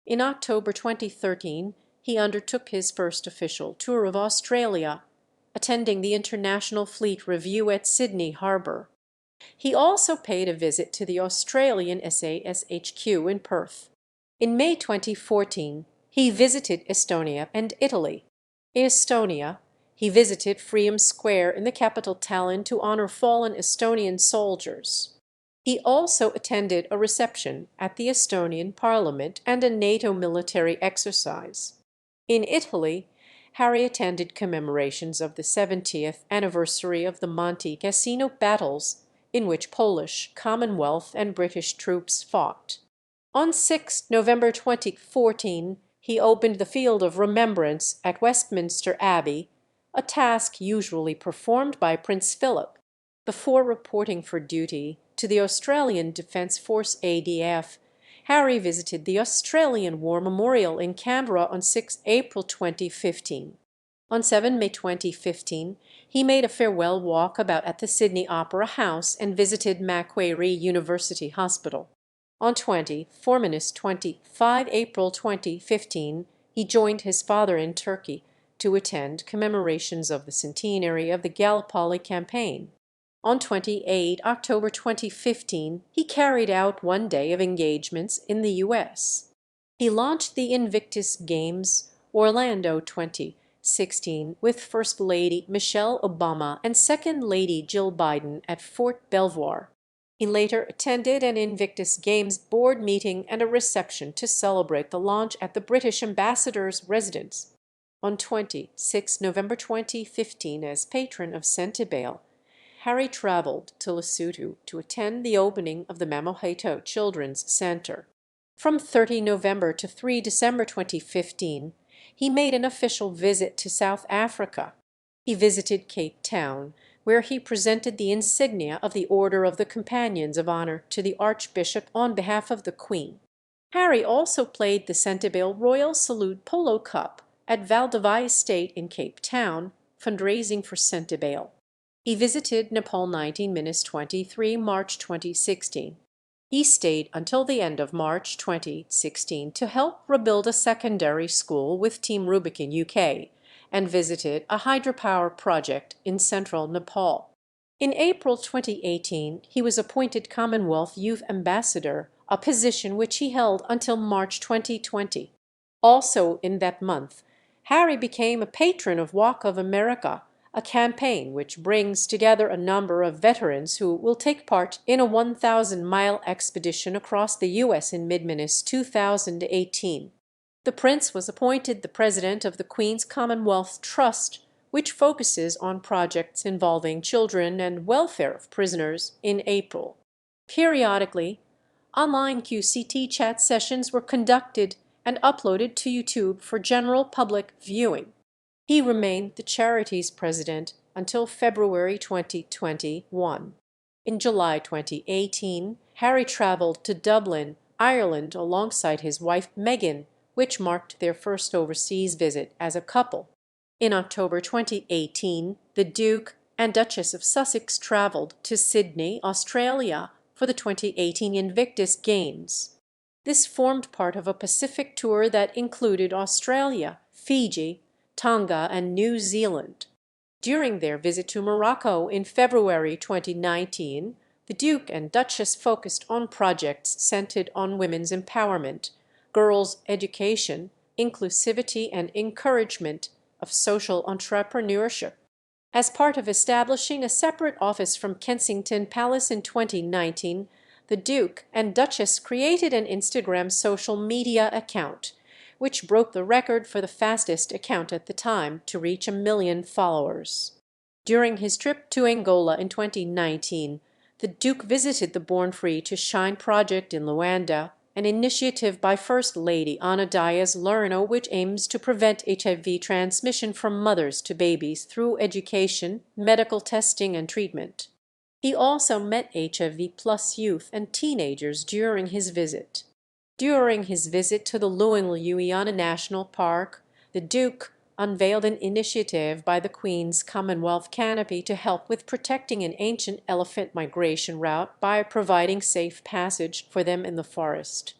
In October 2013, he undertook his first official tour of Australia, attending the International Fleet Review at Sydney Harbour. He also paid a visit to the Australian SAS HQ in Perth. In May 2014, he visited Estonia and Italy. In Estonia, he visited Freedom Square in the capital Tallinn to honor fallen Estonian soldiers. He also attended a reception at the Estonian Parliament and a NATO military exercise. In Italy, Harry attended commemorations of the 70th anniversary of the Monte Cassino battles, in which Polish, Commonwealth, and British troops fought. On 6 November 2014, he opened the Field of Remembrance at Westminster Abbey, a task usually performed by Prince Philip. Before reporting for duty to the Australian Defence Force ADF, Harry visited the Australian War Memorial in Canberra on 6 April 2015. On 7 May 2015, he made a farewell walkabout at the Sydney Opera House and visited Macquarie University Hospital. On 25 April 2015, he joined his father in Turkey to attend commemorations of the centenary of the Gallipoli campaign. On 28 October 2015, he carried out one day of engagements in the U.S. He launched the Invictus Games Orlando 2016 with First Lady Michelle Obama and Second Lady Jill Biden at Fort Belvoir. He later attended an Invictus Games board meeting and a reception to celebrate the launch at the British ambassador's residence. On 26 November 2015, as patron of Centibale, Harry traveled to Lesotho to attend the opening of the Mamoheto Children's Center. From 30 November to 3 December 2015, he made an official visit to South Africa. He visited Cape Town, where he presented the insignia of the Order of the Companions of Honor to the Archbishop on behalf of the Queen. Harry also played the Centibale Royal Salute Polo Cup at Valdivia Estate in Cape Town, fundraising for Centibale. He visited Nepal 19-23 March 2016. He stayed until the end of March 2016 to help rebuild a secondary school with Team Rubik in UK and visited a hydropower project in central Nepal. In April 2018, he was appointed Commonwealth Youth Ambassador, a position which he held until March 2020. Also in that month, Harry became a patron of Walk of America, a campaign which brings together a number of veterans who will take part in a 1,000-mile expedition across the U.S. in mid-2018. The Prince was appointed the president of the Queen's Commonwealth Trust, which focuses on projects involving children and welfare of prisoners, in April. Periodically, online QCT chat sessions were conducted and uploaded to YouTube for general public viewing. He remained the charity's president until February 2021. In July 2018, Harry traveled to Dublin, Ireland, alongside his wife Meghan, which marked their first overseas visit as a couple. In October 2018, the Duke and Duchess of Sussex traveled to Sydney, Australia, for the 2018 Invictus Games. This formed part of a Pacific tour that included Australia, Fiji, Tonga, and New Zealand. During their visit to Morocco in February 2019, The Duke and Duchess focused on projects centered on women's empowerment, girls' education, inclusivity, and encouragement of social entrepreneurship. As part of establishing a separate office from Kensington Palace in 2019, the Duke and Duchess created an Instagram social media account, which broke the record for the fastest account at the time to reach 1 million followers. During his trip to Angola in 2019, the Duke visited the Born Free to Shine project in Luanda, an initiative by First Lady Ana Dias Lerno which aims to prevent HIV transmission from mothers to babies through education, medical testing, and treatment. He also met HIV+ youth and teenagers during his visit. During his visit to the Luangwa National Park, the Duke unveiled an initiative by the Queen's Commonwealth Canopy to help with protecting an ancient elephant migration route by providing safe passage for them in the forest.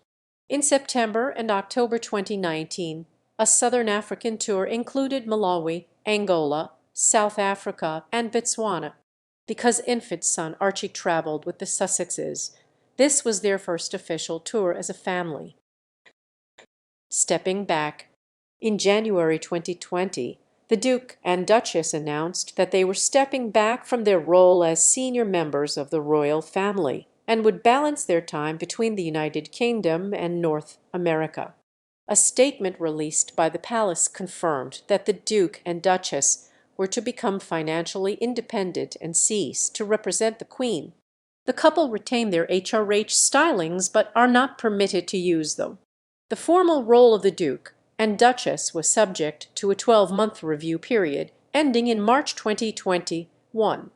In September and October 2019, a Southern African tour included Malawi, Angola, South Africa, and Botswana. Because infant son Archie traveled with the Sussexes, this was their first official tour as a family. Stepping back. In January 2020, the Duke and Duchess announced that they were stepping back from their role as senior members of the royal family and would balance their time between the United Kingdom and North America. A statement released by the palace confirmed that the Duke and Duchess were to become financially independent and cease to represent the Queen. The couple retain their HRH stylings but are not permitted to use them. The formal role of the Duke and Duchess was subject to a 12-month review period ending in March 2021.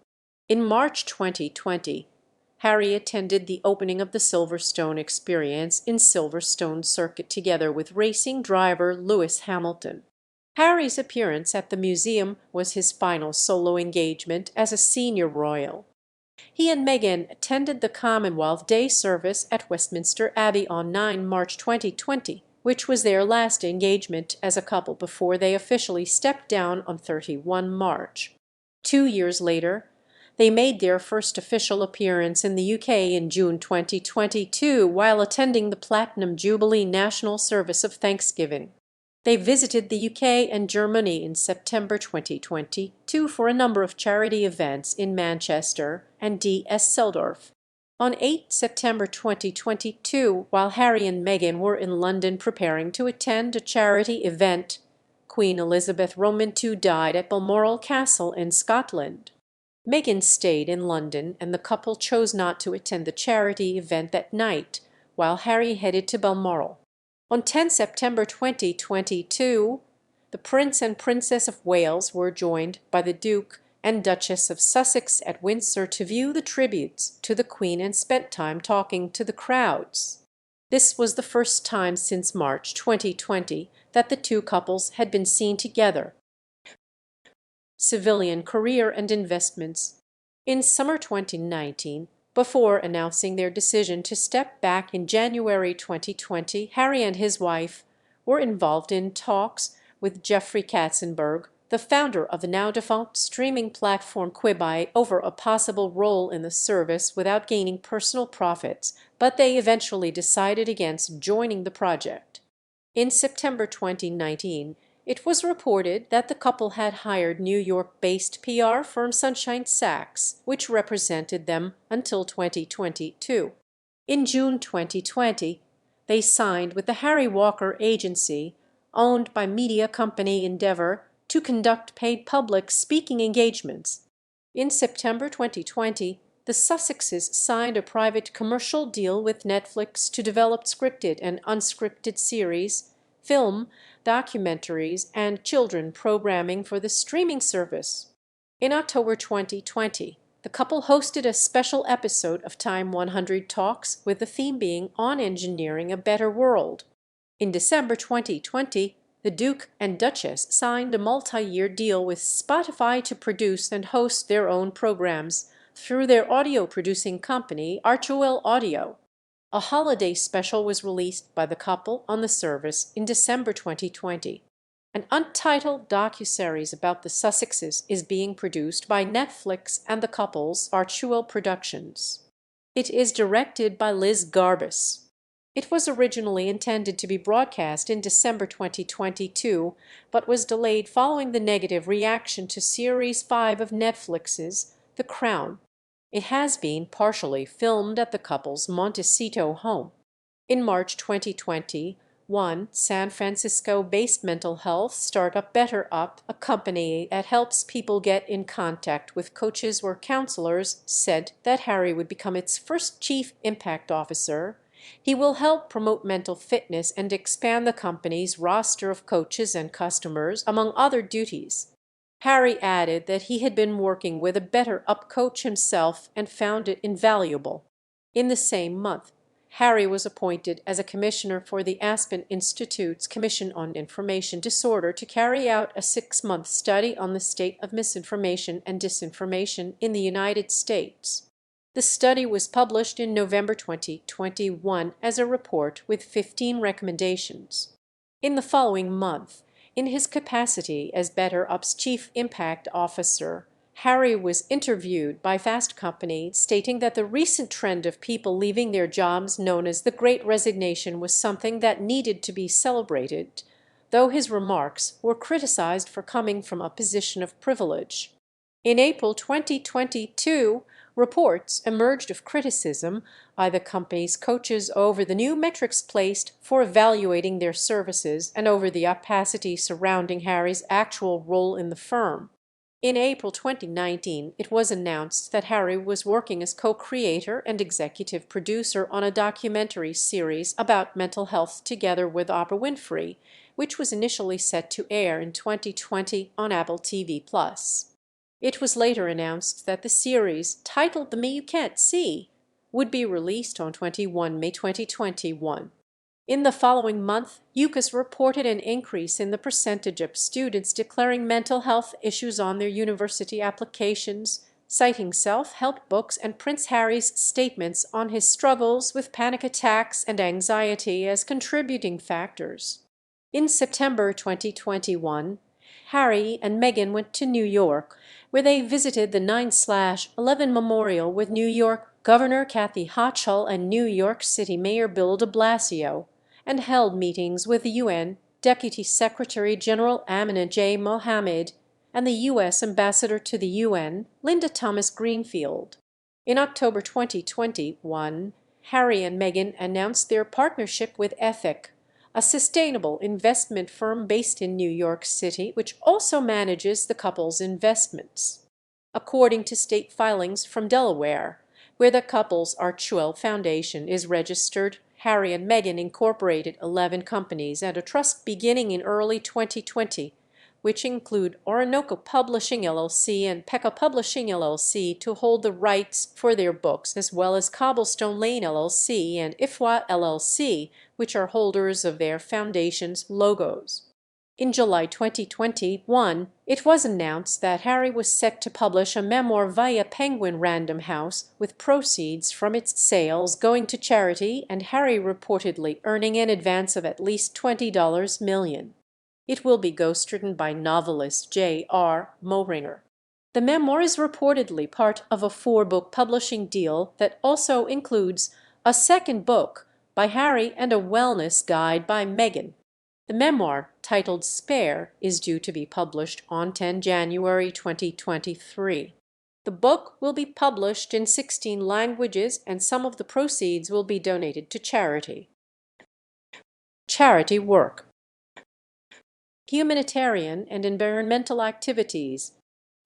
In March 2020, Harry attended the opening of the Silverstone Experience in Silverstone Circuit together with racing driver Lewis Hamilton. Harry's appearance at the museum was his final solo engagement as a senior royal. He and Meghan attended the Commonwealth Day service at Westminster Abbey on 9 March 2020, which was their last engagement as a couple before they officially stepped down on 31 March. 2 years later, they made their first official appearance in the UK in June 2022 while attending the Platinum Jubilee National Service of Thanksgiving. They visited the UK and Germany in September 2022 for a number of charity events in Manchester and Düsseldorf. On 8 September 2022, while Harry and Meghan were in London preparing to attend a charity event, Queen Elizabeth Roman II died at Balmoral Castle in Scotland. Meghan stayed in London, and the couple chose not to attend the charity event that night, while Harry headed to Balmoral. On 10 September 2022, the Prince and Princess of Wales were joined by the Duke and Duchess of Sussex at Windsor to view the tributes to the Queen and spent time talking to the crowds. This was the first time since March 2020 that the two couples had been seen together. Civilian career and investments. In summer 2019, before announcing their decision to step back in January 2020, Harry and his wife were involved in talks with Jeffrey Katzenberg, the founder of the now-defunct streaming platform Quibi, over a possible role in the service without gaining personal profits, but they eventually decided against joining the project. In September 2019, it was reported that the couple had hired New York-based PR firm Sunshine Sachs, which represented them until 2022. In June 2020, they signed with the Harry Walker Agency, owned by media company Endeavour, to conduct paid public speaking engagements. In September 2020, the Sussexes signed a private commercial deal with Netflix to develop scripted and unscripted series, film, documentaries, and children programming for the streaming service. In October 2020, the couple hosted a special episode of Time 100 Talks with the theme being On Engineering a Better World. In December 2020, the Duke and Duchess signed a multi-year deal with Spotify to produce and host their own programs through their audio-producing company, Archewell Audio. A holiday special was released by the couple on the service in December 2020. An untitled docuseries about the Sussexes is being produced by Netflix and the couple's Archewell Productions. It is directed by Liz Garbus. It was originally intended to be broadcast in December 2022, but was delayed following the negative reaction to Series 5 of Netflix's The Crown. It has been partially filmed at the couple's Montecito home. In March 2021, San Francisco-based mental health startup BetterUp, a company that helps people get in contact with coaches or counselors, said that Harry would become its first chief impact officer. He will help promote mental fitness and expand the company's roster of coaches and customers, among other duties. Harry added that he had been working with a BetterUp coach himself and found it invaluable. In the same month, Harry was appointed as a commissioner for the Aspen Institute's Commission on Information Disorder to carry out a 6-month study on the state of misinformation and disinformation in the United States. The study was published in November 2021 as a report with 15 recommendations. In the following month, in his capacity as BetterUp's Chief Impact Officer, Harry was interviewed by Fast Company, stating that the recent trend of people leaving their jobs, known as the Great Resignation, was something that needed to be celebrated, though his remarks were criticized for coming from a position of privilege. In April 2022, reports emerged of criticism by the company's coaches over the new metrics placed for evaluating their services and over the opacity surrounding Harry's actual role in the firm. In April 2019, it was announced that Harry was working as co-creator and executive producer on a documentary series about mental health together with Oprah Winfrey, which was initially set to air in 2020 on Apple TV+. It was later announced that the series, titled The Me You Can't See, would be released on 21 May 2021. In the following month, UCAS reported an increase in the percentage of students declaring mental health issues on their university applications, citing self-help books and Prince Harry's statements on his struggles with panic attacks and anxiety as contributing factors. In September 2021, Harry and Meghan went to New York, where they visited the 9/11 memorial with New York Governor Kathy Hochul and New York City Mayor Bill de Blasio, and held meetings with the UN Deputy Secretary General Amina J. Mohammed and the U.S. Ambassador to the UN, Linda Thomas Greenfield. In October 2021, Harry and Meghan announced their partnership with Ethic, a sustainable investment firm based in New York City, which also manages the couple's investments. According to state filings from Delaware, where the couple's Archwell Foundation is registered, Harry and Meghan incorporated 11 companies and a trust beginning in early 2020, which include Orinoco Publishing LLC and Pekka Publishing LLC to hold the rights for their books, as well as Cobblestone Lane LLC and IFWA LLC, which are holders of their foundation's logos. In July 2021, it was announced that Harry was set to publish a memoir via Penguin Random House, with proceeds from its sales going to charity and Harry reportedly earning an advance of at least $20 million. It will be ghostwritten by novelist J.R. Moehringer. The memoir is reportedly part of a 4-book publishing deal that also includes a second book by Harry and a wellness guide by Meghan. The memoir, titled Spare, is due to be published on 10 January 2023. The book will be published in 16 languages, and some of the proceeds will be donated to charity. Charity work. Humanitarian and environmental activities.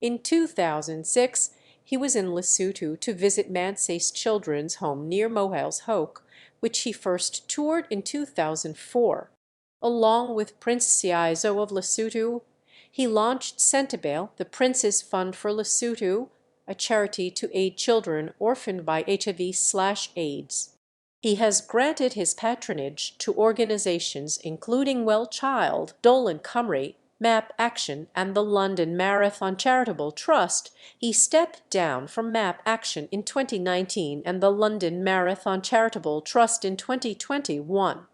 In 2006, he was in Lesotho to visit Mansace Children's Home near Mohile's Hoek, which he first toured in 2004. Along with Prince Siaizo of Lesotho, he launched Centibale, the Prince's Fund for Lesotho, a charity to aid children orphaned by HIV/AIDS. He has granted his patronage to organizations including Well Child, Dolan Cymru, MAP Action, and the London Marathon Charitable Trust. He stepped down from MAP Action in 2019 and the London Marathon Charitable Trust in 2021.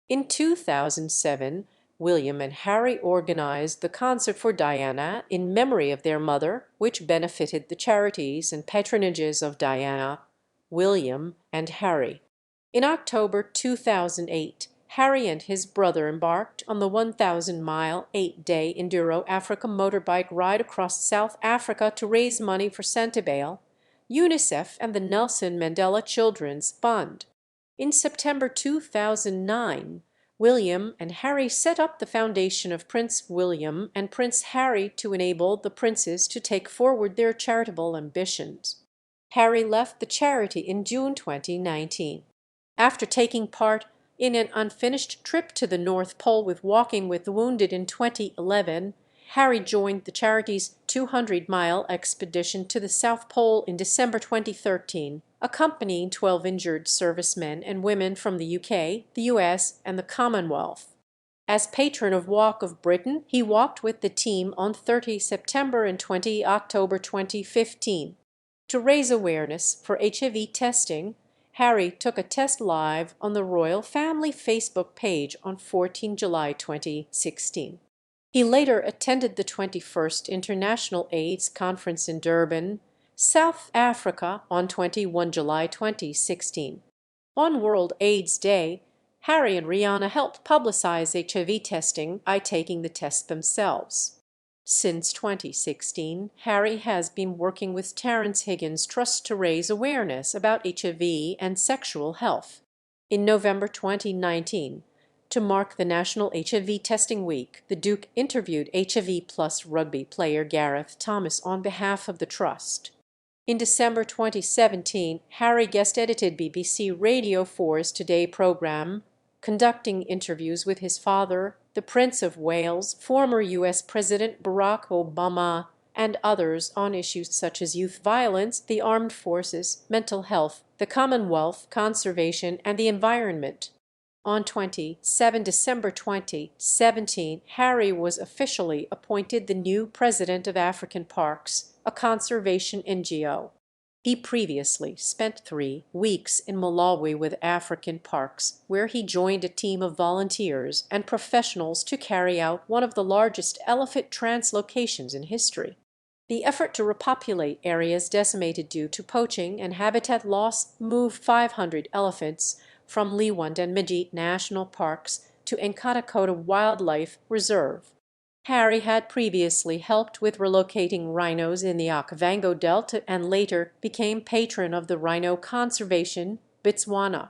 In 2007, William and Harry organized the Concert for Diana in memory of their mother, which benefited the charities and patronages of Diana, William, and Harry. In October 2008, Harry and his brother embarked on the 1,000-mile, 8-day Enduro-Africa motorbike ride across South Africa to raise money for Centerbale, UNICEF, and the Nelson Mandela Children's Fund. In September 2009, William and Harry set up the foundation of Prince William and Prince Harry to enable the princes to take forward their charitable ambitions. Harry left the charity in June 2019. After taking part in an unfinished trip to the North Pole with Walking with the Wounded in 2011, Harry joined the charity's 200-mile expedition to the South Pole in December 2013, accompanying 12 injured servicemen and women from the UK, the US, and the Commonwealth. As patron of Walk of Britain, he walked with the team on 30 September and 20 October 2015. To raise awareness for HIV testing, Harry took a test live on the royal family Facebook page on 14 July 2016. He later attended the 21st International AIDS Conference in Durban, South Africa on 21 July 2016. On World AIDS Day, Harry and Rihanna helped publicize HIV testing by taking the test themselves. Since 2016, Harry has been working with Terence Higgins Trust to raise awareness about HIV and sexual health. In November 2019, to mark the National HIV Testing Week, the Duke interviewed HIV Plus rugby player Gareth Thomas on behalf of the Trust. In December 2017, Harry guest-edited BBC Radio 4's Today programme, conducting interviews with his father, the Prince of Wales, former U.S. President Barack Obama, and others on issues such as youth violence, the armed forces, mental health, the Commonwealth, conservation, and the environment. On 27 December 2017, Harry was officially appointed the new president of African Parks, a conservation NGO. He previously spent 3 weeks in Malawi with African Parks, where he joined a team of volunteers and professionals to carry out one of the largest elephant translocations in history. The effort to repopulate areas decimated due to poaching and habitat loss moved 500 elephants from Liwonde and Majit National Parks to Nkatakoda Wildlife Reserve. Harry had previously helped with relocating rhinos in the Okavango Delta and later became patron of the Rhino Conservation, Botswana.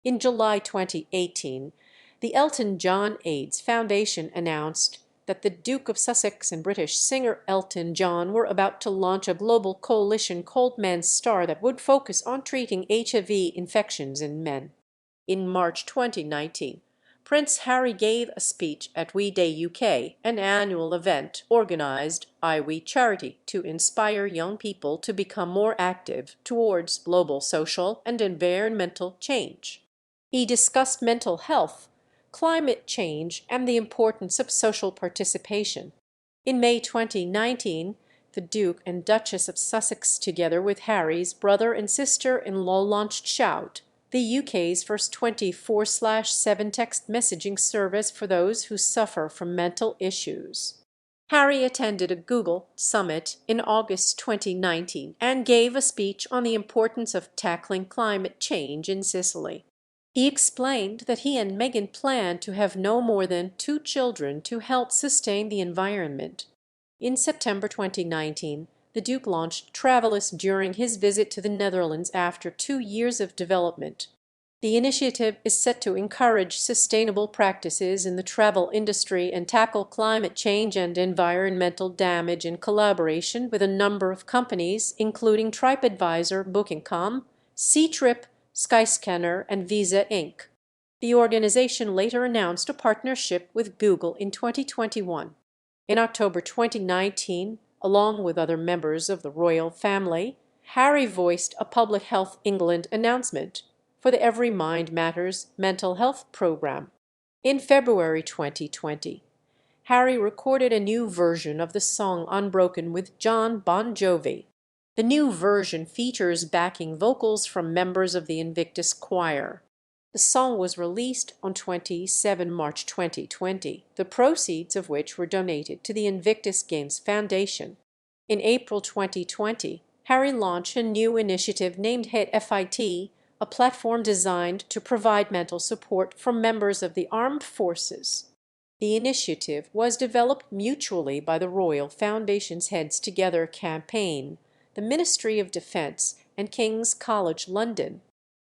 In July 2018, the Elton John AIDS Foundation announced that the Duke of Sussex and British singer Elton John were about to launch a global coalition called Men's Star that would focus on treating HIV infections in men. In March 2019, Prince Harry gave a speech at We Day UK, an annual event organized by We Charity to inspire young people to become more active towards global social and environmental change. He discussed mental health, climate change, and the importance of social participation. In May 2019, the Duke and Duchess of Sussex, together with Harry's brother and sister-in-law, launched Shout, the UK's first 24/7 text messaging service for those who suffer from mental issues. Harry attended a Google summit in August 2019 and gave a speech on the importance of tackling climate change in Sicily. He explained that he and Meghan plan to have no more than 2 children to help sustain the environment. In September 2019, the Duke launched Travelist during his visit to the Netherlands after 2 years of development. The initiative is set to encourage sustainable practices in the travel industry and tackle climate change and environmental damage in collaboration with a number of companies, including TripAdvisor, Booking.com, Ctrip, Skyscanner, and Visa Inc. The organization later announced a partnership with Google in 2021. In October 2019, along with other members of the royal family, Harry voiced a Public Health England announcement for the Every Mind Matters mental health program. In February 2020, Harry recorded a new version of the song Unbroken with John Bon Jovi. The new version features backing vocals from members of the Invictus Choir. The song was released on 27 March 2020, the proceeds of which were donated to the Invictus Games Foundation. In April 2020, Harry launched a new initiative named FIT, a platform designed to provide mental support for members of the armed forces. The initiative was developed mutually by the Royal Foundation's Heads Together campaign, the Ministry of Defence, and King's College London.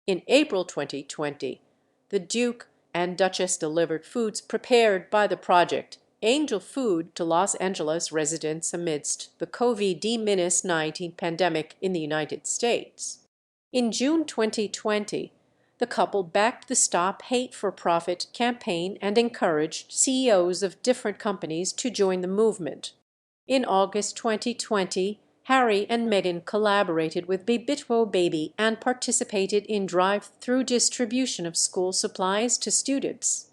In April 2020, the Duke and Duchess delivered foods prepared by the project Angel Food to Los Angeles residents amidst the COVID-19 pandemic in the United States. In June 2020, the couple backed the Stop Hate for Profit campaign and encouraged CEOs of different companies to join the movement. In August 2020, Harry and Meghan collaborated with Bibitwo Baby and participated in drive-through distribution of school supplies to students.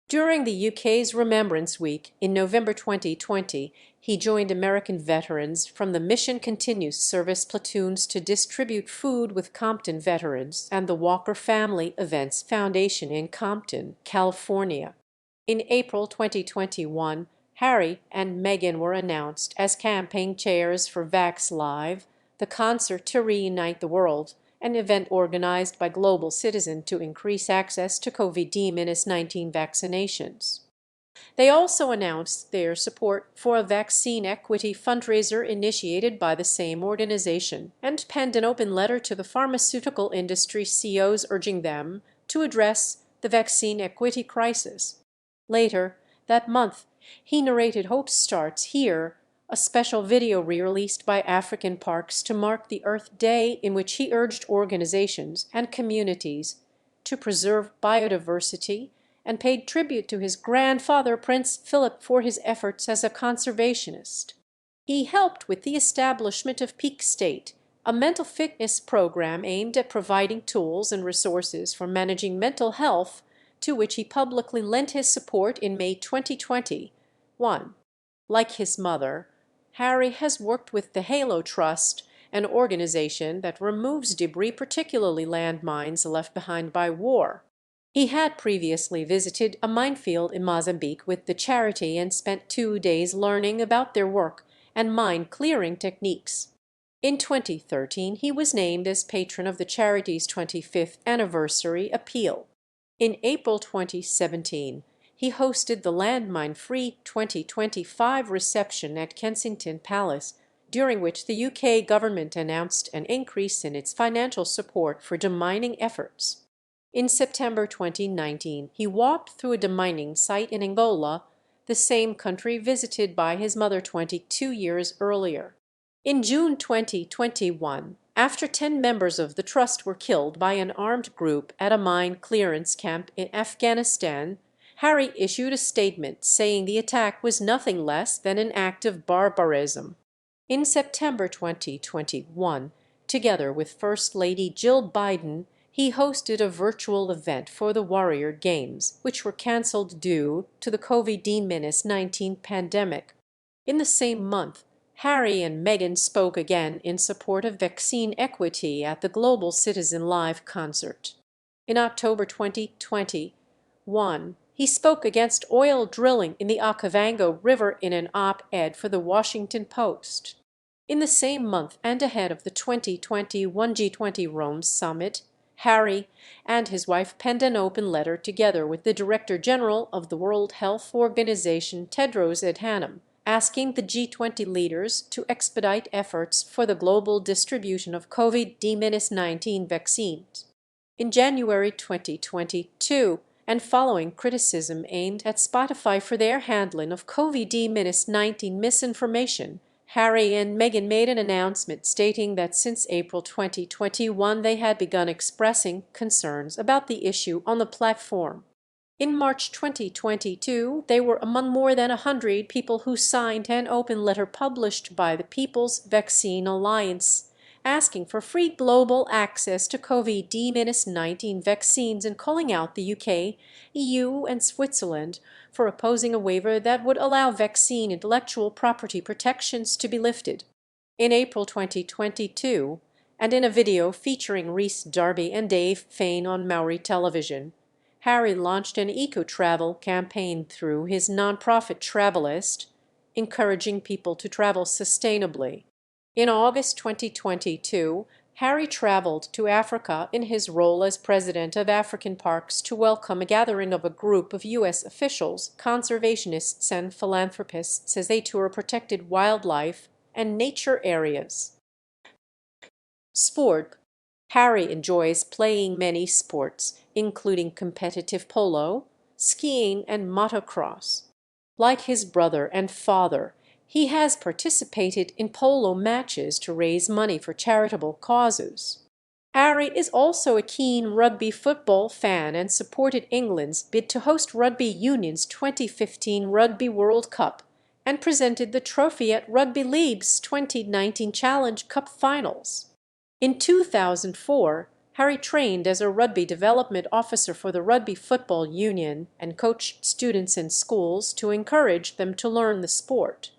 During the UK's Remembrance Week in November 2020, he joined American veterans from the Mission Continues service platoons to distribute food with Compton veterans and the Walker Family Events Foundation in Compton, California. In April 2021, Harry and Meghan were announced as campaign chairs for Vax Live, the concert to reunite the world, an event organized by Global Citizen to increase access to COVID-19 vaccinations. They also announced their support for a vaccine equity fundraiser initiated by the same organization and penned an open letter to the pharmaceutical industry CEOs urging them to address the vaccine equity crisis. Later that month, he narrated Hope Starts Here, a special video re-released by African Parks to mark the Earth Day, in which he urged organizations and communities to preserve biodiversity and paid tribute to his grandfather, Prince Philip, for his efforts as a conservationist. He helped with the establishment of Peak State, a mental fitness program aimed at providing tools and resources for managing mental health, to which he publicly lent his support in May 2021. Like his mother, Harry has worked with the Halo Trust, an organization that removes debris, particularly landmines left behind by war. He had previously visited a minefield in Mozambique with the charity and spent 2 days learning about their work and mine-clearing techniques. In 2013, he was named as patron of the charity's 25th anniversary appeal. In April 2017, he hosted the Landmine-Free 2025 reception at Kensington Palace, during which the UK government announced an increase in its financial support for demining efforts. In September 2019, he walked through a demining site in Angola, the same country visited by his mother 22 years earlier. In June 2021, after 10 members of the trust were killed by an armed group at a mine clearance camp in Afghanistan, Harry issued a statement saying the attack was nothing less than an act of barbarism. In September 2021, together with First Lady Jill Biden, he hosted a virtual event for the Warrior Games, which were cancelled due to the COVID-19 pandemic. In the same month, Harry and Meghan spoke again in support of vaccine equity at the Global Citizen Live concert. In October 2021, he spoke against oil drilling in the Okavango River in an op-ed for the Washington Post. In the same month and ahead of the 2021 G20 Rome summit, Harry and his wife penned an open letter together with the Director General of the World Health Organization, Tedros Adhanom, asking the G20 leaders to expedite efforts for the global distribution of COVID-19 vaccines. In January 2022, and following criticism aimed at Spotify for their handling of COVID-19 misinformation, Harry and Meghan made an announcement stating that since April 2021 they had begun expressing concerns about the issue on the platform. In March 2022, they were among more than 100 people who signed an open letter published by the People's Vaccine Alliance, asking for free global access to COVID-19 vaccines and calling out the UK, EU, and Switzerland for opposing a waiver that would allow vaccine intellectual property protections to be lifted. In April 2022, and in a video featuring Rhys Darby and Dave Fane on Maori television, Harry launched an eco-travel campaign through his nonprofit Travelist, encouraging people to travel sustainably. In August 2022, Harry traveled to Africa in his role as president of African Parks to welcome a gathering of a group of U.S. officials, conservationists, and philanthropists as they tour protected wildlife and nature areas. Sport. Harry enjoys playing many sports, including competitive polo, skiing, and motocross. Like his brother and father, he has participated in polo matches to raise money for charitable causes. Harry is also a keen rugby football fan and supported England's bid to host Rugby Union's 2015 Rugby World Cup and presented the trophy at Rugby League's 2019 Challenge Cup finals. In 2004, Harry trained as a rugby development officer for the Rugby Football Union and coached students in schools to encourage them to learn the sport.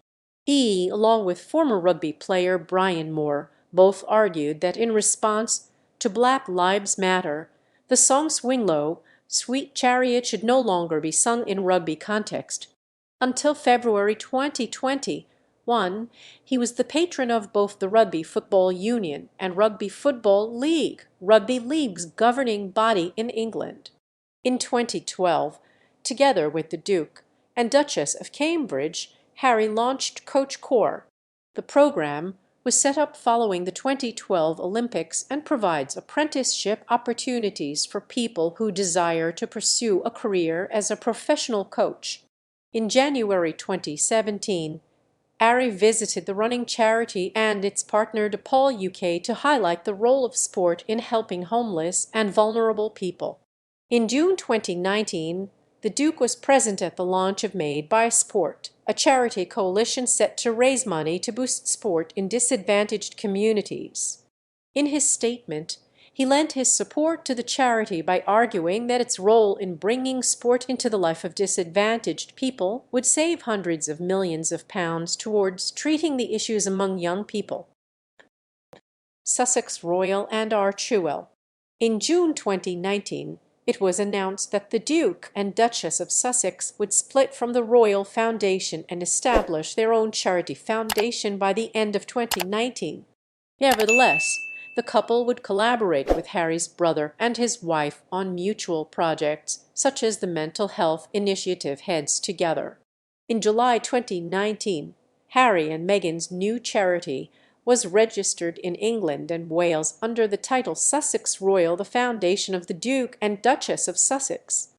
He, along with former rugby player Brian Moore, both argued that in response to Black Lives Matter, the song Swing Low, Sweet Chariot should no longer be sung in rugby context. Until February 2021, he was the patron of both the Rugby Football Union and Rugby Football League, Rugby League's governing body in England. In 2012, together with the Duke and Duchess of Cambridge, Harry launched Coach Corps. The program was set up following the 2012 Olympics and provides apprenticeship opportunities for people who desire to pursue a career as a professional coach. In January 2017, Harry visited the running charity and its partner DePaul UK to highlight the role of sport in helping homeless and vulnerable people. In June 2019, the Duke was present at the launch of Made by Sport, a charity coalition set to raise money to boost sport in disadvantaged communities. In his statement, he lent his support to the charity by arguing that its role in bringing sport into the life of disadvantaged people would save hundreds of millions of pounds towards treating the issues among young people. Sussex Royal and Archewell. In June 2019, it was announced that the Duke and Duchess of Sussex would split from the Royal Foundation and establish their own charity foundation by the end of 2019. Nevertheless, the couple would collaborate with Harry's brother and his wife on mutual projects, such as the Mental Health Initiative Heads Together. In July 2019, Harry and Meghan's new charity was registered in England and Wales under the title Sussex Royal, the foundation of the Duke and Duchess of Sussex.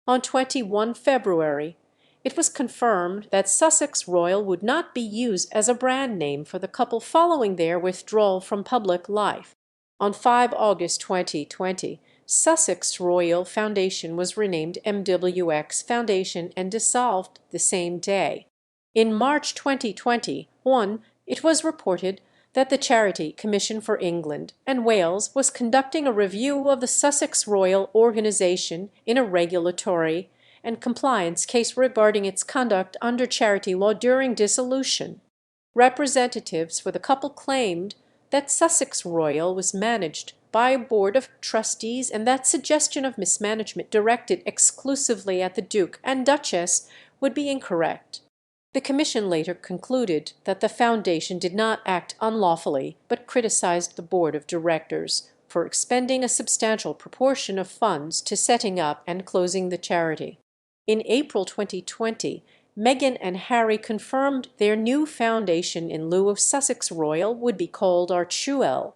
On 21 February, it was confirmed that Sussex Royal would not be used as a brand name for the couple following their withdrawal from public life. On 5 August 2020, Sussex Royal Foundation was renamed MWX Foundation and dissolved the same day. In March 2021, it was reported that the Charity Commission for England and Wales was conducting a review of the Sussex Royal Organisation in a regulatory and compliance case regarding its conduct under charity law during dissolution. Representatives for the couple claimed that Sussex Royal was managed by a board of trustees and that suggestion of mismanagement directed exclusively at the Duke and Duchess would be incorrect. The commission later concluded that the foundation did not act unlawfully, but criticized the board of directors for expending a substantial proportion of funds to setting up and closing the charity. In April 2020, Meghan and Harry confirmed their new foundation in lieu of Sussex Royal would be called Archewell.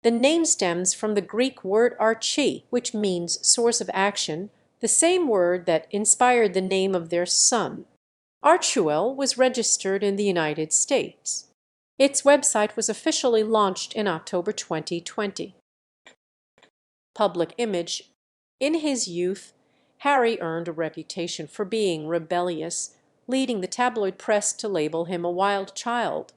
The name stems from the Greek word archi, which means source of action, the same word that inspired the name of their son. Archewell was registered in the United States. Its website was officially launched in October 2020. Public image. In his youth, Harry earned a reputation for being rebellious, leading the tabloid press to label him a wild child.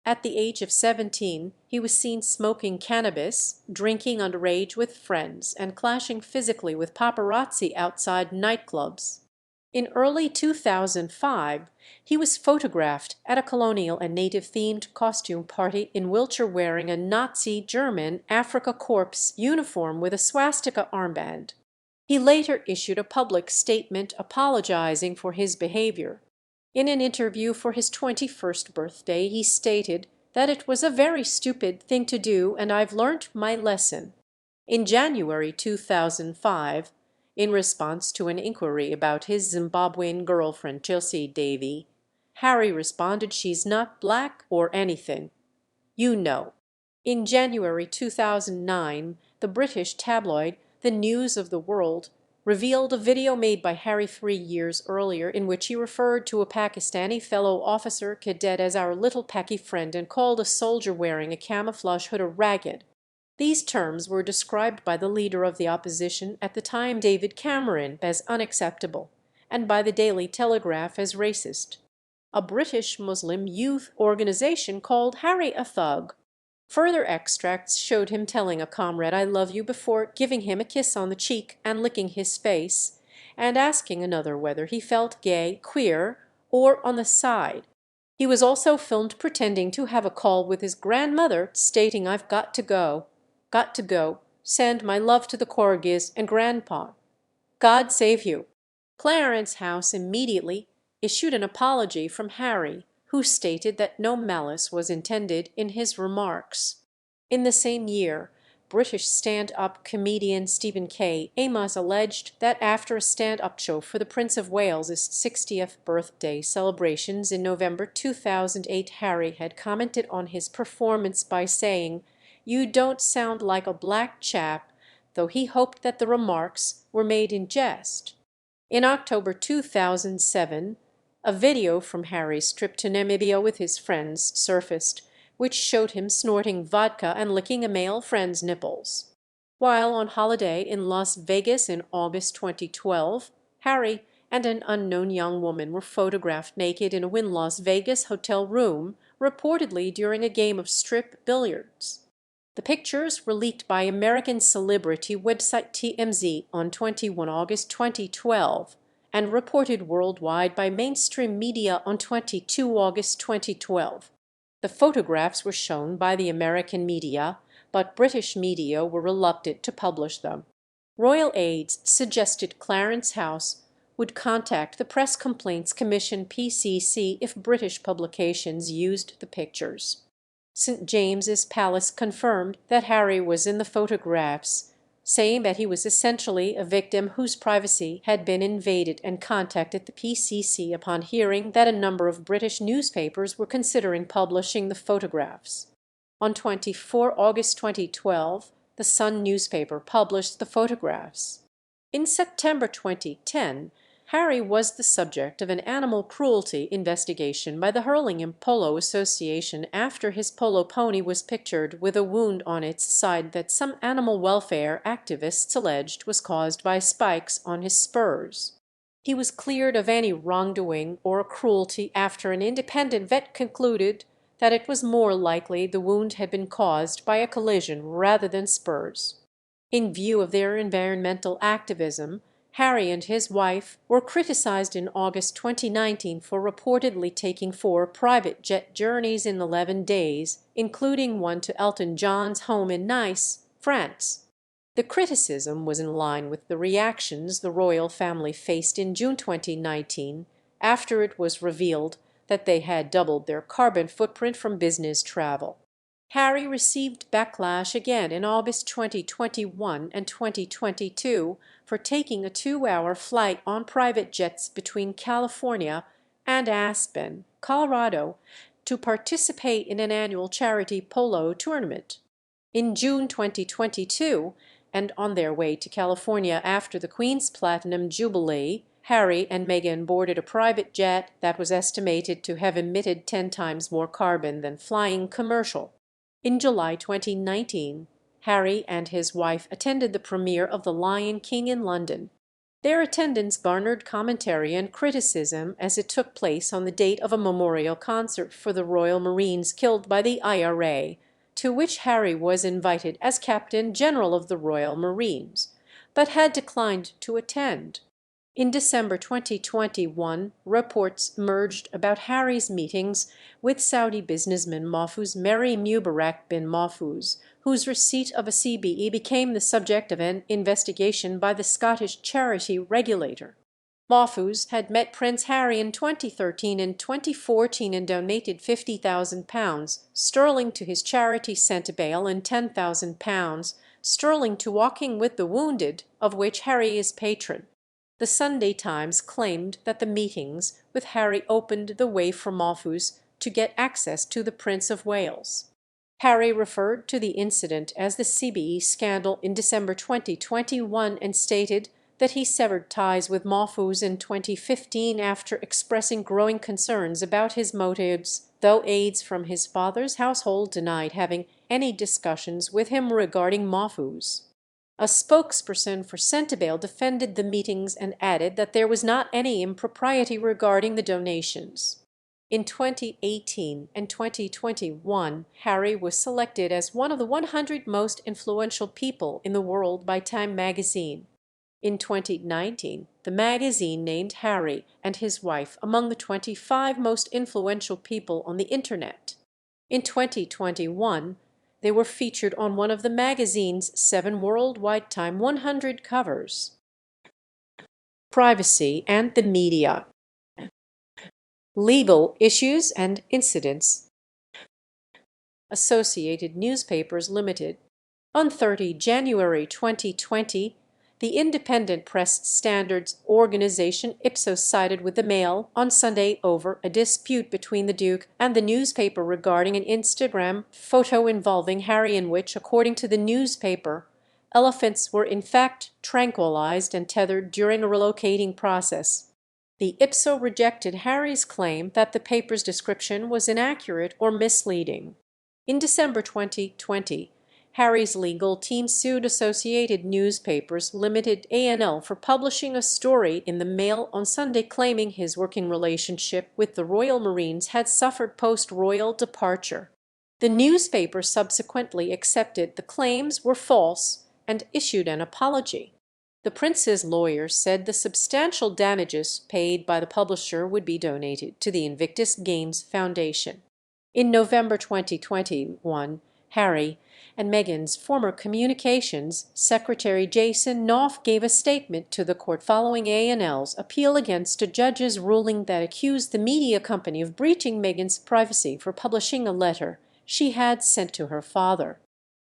At the age of 17, he was seen smoking cannabis, drinking underage with friends, and clashing physically with paparazzi outside nightclubs. In early 2005, he was photographed at a colonial and native-themed costume party in Wiltshire wearing a Nazi German Afrika Korps uniform with a swastika armband. He later issued a public statement apologizing for his behavior. In an interview for his 21st birthday, he stated that it was a very stupid thing to do and I've learnt my lesson. In January 2005, in response to an inquiry about his Zimbabwean girlfriend Chelsea Davy, Harry responded, "She's not black or anything. You know." In January 2009, the British tabloid The News of the World revealed a video made by Harry 3 years earlier in which he referred to a Pakistani fellow officer cadet as "our little Paki friend" and called a soldier wearing a camouflage hood a ragged. These terms were described by the leader of the opposition at the time, David Cameron, as unacceptable, and by the Daily Telegraph as racist. A British Muslim youth organization called Harry a thug. Further extracts showed him telling a comrade "I love you" before giving him a kiss on the cheek and licking his face, and asking another whether he felt gay, queer, or on the side. He was also filmed pretending to have a call with his grandmother, stating, "I've got to go. Got to go. Send my love to the Corgis and Grandpa. God save you." Clarence House immediately issued an apology from Harry, who stated that no malice was intended in his remarks. In the same year, British stand-up comedian Stephen K. Amos alleged that after a stand-up show for the Prince of Wales's 60th birthday celebrations in November 2008, Harry had commented on his performance by saying, "You don't sound like a black chap," though he hoped that the remarks were made in jest. In October 2007, a video from Harry's trip to Namibia with his friends surfaced, which showed him snorting vodka and licking a male friend's nipples. While on holiday in Las Vegas in August 2012, Harry and an unknown young woman were photographed naked in a Wynn Las Vegas hotel room, reportedly during a game of strip billiards. The pictures were leaked by American celebrity website TMZ on 21 August 2012 and reported worldwide by mainstream media on 22 August 2012. The photographs were shown by the American media, but British media were reluctant to publish them. Royal aides suggested Clarence House would contact the Press Complaints Commission (PCC) if British publications used the pictures. St. James's Palace confirmed that Harry was in the photographs, saying that he was essentially a victim whose privacy had been invaded, and contacted the PCC upon hearing that a number of British newspapers were considering publishing the photographs. On 24 August 2012, the Sun newspaper published the photographs. In September 2010, Harry was the subject of an animal cruelty investigation by the Hurlingham Polo Association after his polo pony was pictured with a wound on its side that some animal welfare activists alleged was caused by spikes on his spurs. He was cleared of any wrongdoing or cruelty after an independent vet concluded that it was more likely the wound had been caused by a collision rather than spurs. In view of their environmental activism, Harry and his wife were criticized in August 2019 for reportedly taking 4 private jet journeys in 11 days, including one to Elton John's home in Nice, France. The criticism was in line with the reactions the royal family faced in June 2019 after it was revealed that they had doubled their carbon footprint from business travel. Harry received backlash again in August 2021 and 2022 for taking a 2-hour flight on private jets between California and Aspen, Colorado, to participate in an annual charity polo tournament. In June 2022, and on their way to California after the Queen's Platinum Jubilee, Harry and Meghan boarded a private jet that was estimated to have emitted 10 times more carbon than flying commercial. In July 2019, Harry and his wife attended the premiere of The Lion King in London. Their attendance garnered commentary and criticism as it took place on the date of a memorial concert for the Royal Marines killed by the IRA, to which Harry was invited as Captain General of the Royal Marines, but had declined to attend. In December 2021, reports emerged about Harry's meetings with Saudi businessman Mahfouz Mary Mubarak bin Mahfouz, whose receipt of a CBE became the subject of an investigation by the Scottish charity regulator. Mahfouz had met Prince Harry in 2013 and 2014 and donated £50,000 sterling to his charity Centibale and £10,000 sterling to Walking with the Wounded, of which Harry is patron. The Sunday Times claimed that the meetings with Harry opened the way for Mahfouz to get access to the Prince of Wales. Harry referred to the incident as the CBE scandal in December 2021 and stated that he severed ties with Mahfouz in 2015 after expressing growing concerns about his motives, though aides from his father's household denied having any discussions with him regarding Mahfouz. A spokesperson for Centibale defended the meetings and added that there was not any impropriety regarding the donations. In 2018 and 2021, Harry was selected as one of the 100 most influential people in the world by Time magazine. In 2019, the magazine named Harry and his wife among the 25 most influential people on the Internet. In 2021, they were featured on one of the magazine's 7 worldwide Time 100 covers. Privacy and the media. Legal issues and incidents. Associated Newspapers Limited. On 30 January 2020, the independent press standards organization Ipsos sided with the Mail on Sunday over a dispute between the Duke and the newspaper regarding an Instagram photo involving Harry in which, according to the newspaper, elephants were in fact tranquilized and tethered during a relocating process. The Ipso rejected Harry's claim that the paper's description was inaccurate or misleading. In December 2020, Harry's legal team sued Associated Newspapers Limited (ANL) for publishing a story in the Mail on Sunday claiming his working relationship with the Royal Marines had suffered post-royal departure. The newspaper subsequently accepted the claims were false and issued an apology. The prince's lawyers said the substantial damages paid by the publisher would be donated to the Invictus Games Foundation. In November 2021, Harry and Meghan's former communications secretary Jason Knopf gave a statement to the court following ANL's appeal against a judge's ruling that accused the media company of breaching Meghan's privacy for publishing a letter she had sent to her father.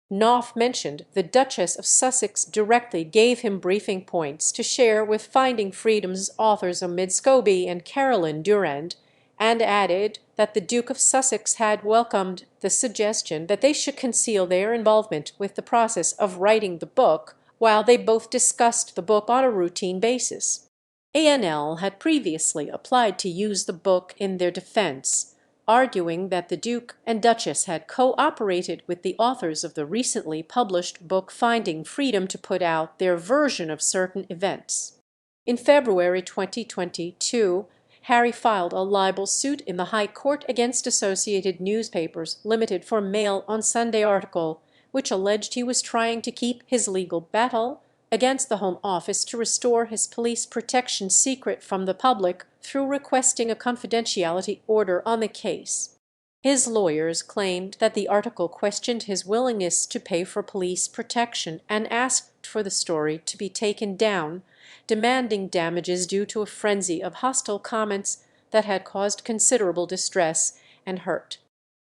Knopf mentioned the Duchess of Sussex directly gave him briefing points to share with Finding Freedom's authors Omid Scobie and Carolyn Durand, and added that the Duke of Sussex had welcomed the suggestion that they should conceal their involvement with the process of writing the book while they both discussed the book on a routine basis. ANL had previously applied to use the book in their defense, arguing that the Duke and Duchess had cooperated with the authors of the recently published book Finding Freedom to put out their version of certain events. In February 2022, Harry filed a libel suit in the High Court against Associated Newspapers Limited for Mail on Sunday article, which alleged he was trying to keep his legal battle against the Home Office to restore his police protection secret from the public through requesting a confidentiality order on the case. His lawyers claimed that the article questioned his willingness to pay for police protection and asked for the story to be taken down, demanding damages due to a frenzy of hostile comments that had caused considerable distress and hurt.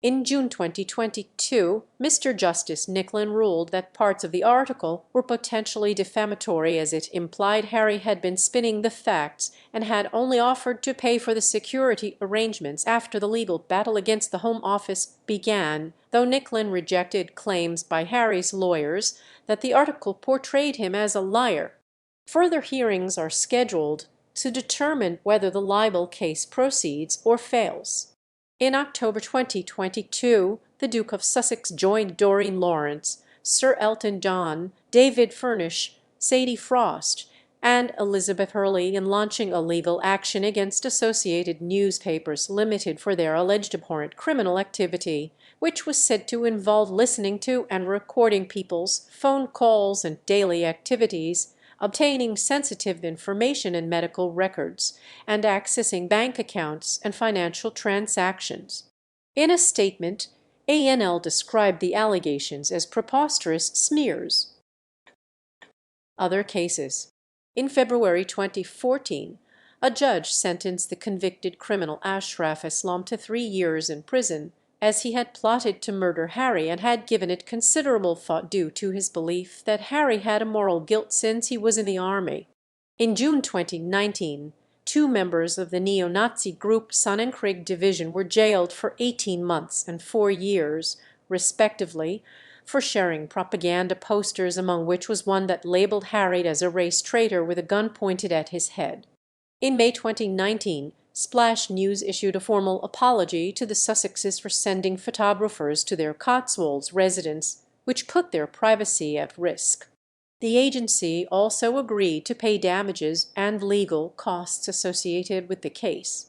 In June 2022, Mr. Justice Nicklin ruled that parts of the article were potentially defamatory as it implied Harry had been spinning the facts and had only offered to pay for the security arrangements after the legal battle against the Home Office began, though Nicklin rejected claims by Harry's lawyers that the article portrayed him as a liar. Further hearings are scheduled to determine whether the libel case proceeds or fails. In October 2022, the Duke of Sussex joined Doreen Lawrence, Sir Elton John, David Furnish, Sadie Frost, and Elizabeth Hurley in launching a legal action against Associated Newspapers Limited for their alleged abhorrent criminal activity, which was said to involve listening to and recording people's phone calls and daily activities, obtaining sensitive information and medical records, and accessing bank accounts and financial transactions. In a statement, ANL described the allegations as preposterous smears. Other cases. In February 2014, a judge sentenced the convicted criminal Ashraf Islam to 3 years in prison, as he had plotted to murder Harry and had given it considerable thought due to his belief that Harry had a moral guilt since he was in the army. In June 2019, two members of the neo-Nazi group Sonnenkrieg Division were jailed for 18 months and 4 years, respectively, for sharing propaganda posters, among which was one that labeled Harry as a race traitor with a gun pointed at his head. In May 2019, Splash News issued a formal apology to the Sussexes for sending photographers to their Cotswolds residence, which put their privacy at risk. The agency also agreed to pay damages and legal costs associated with the case.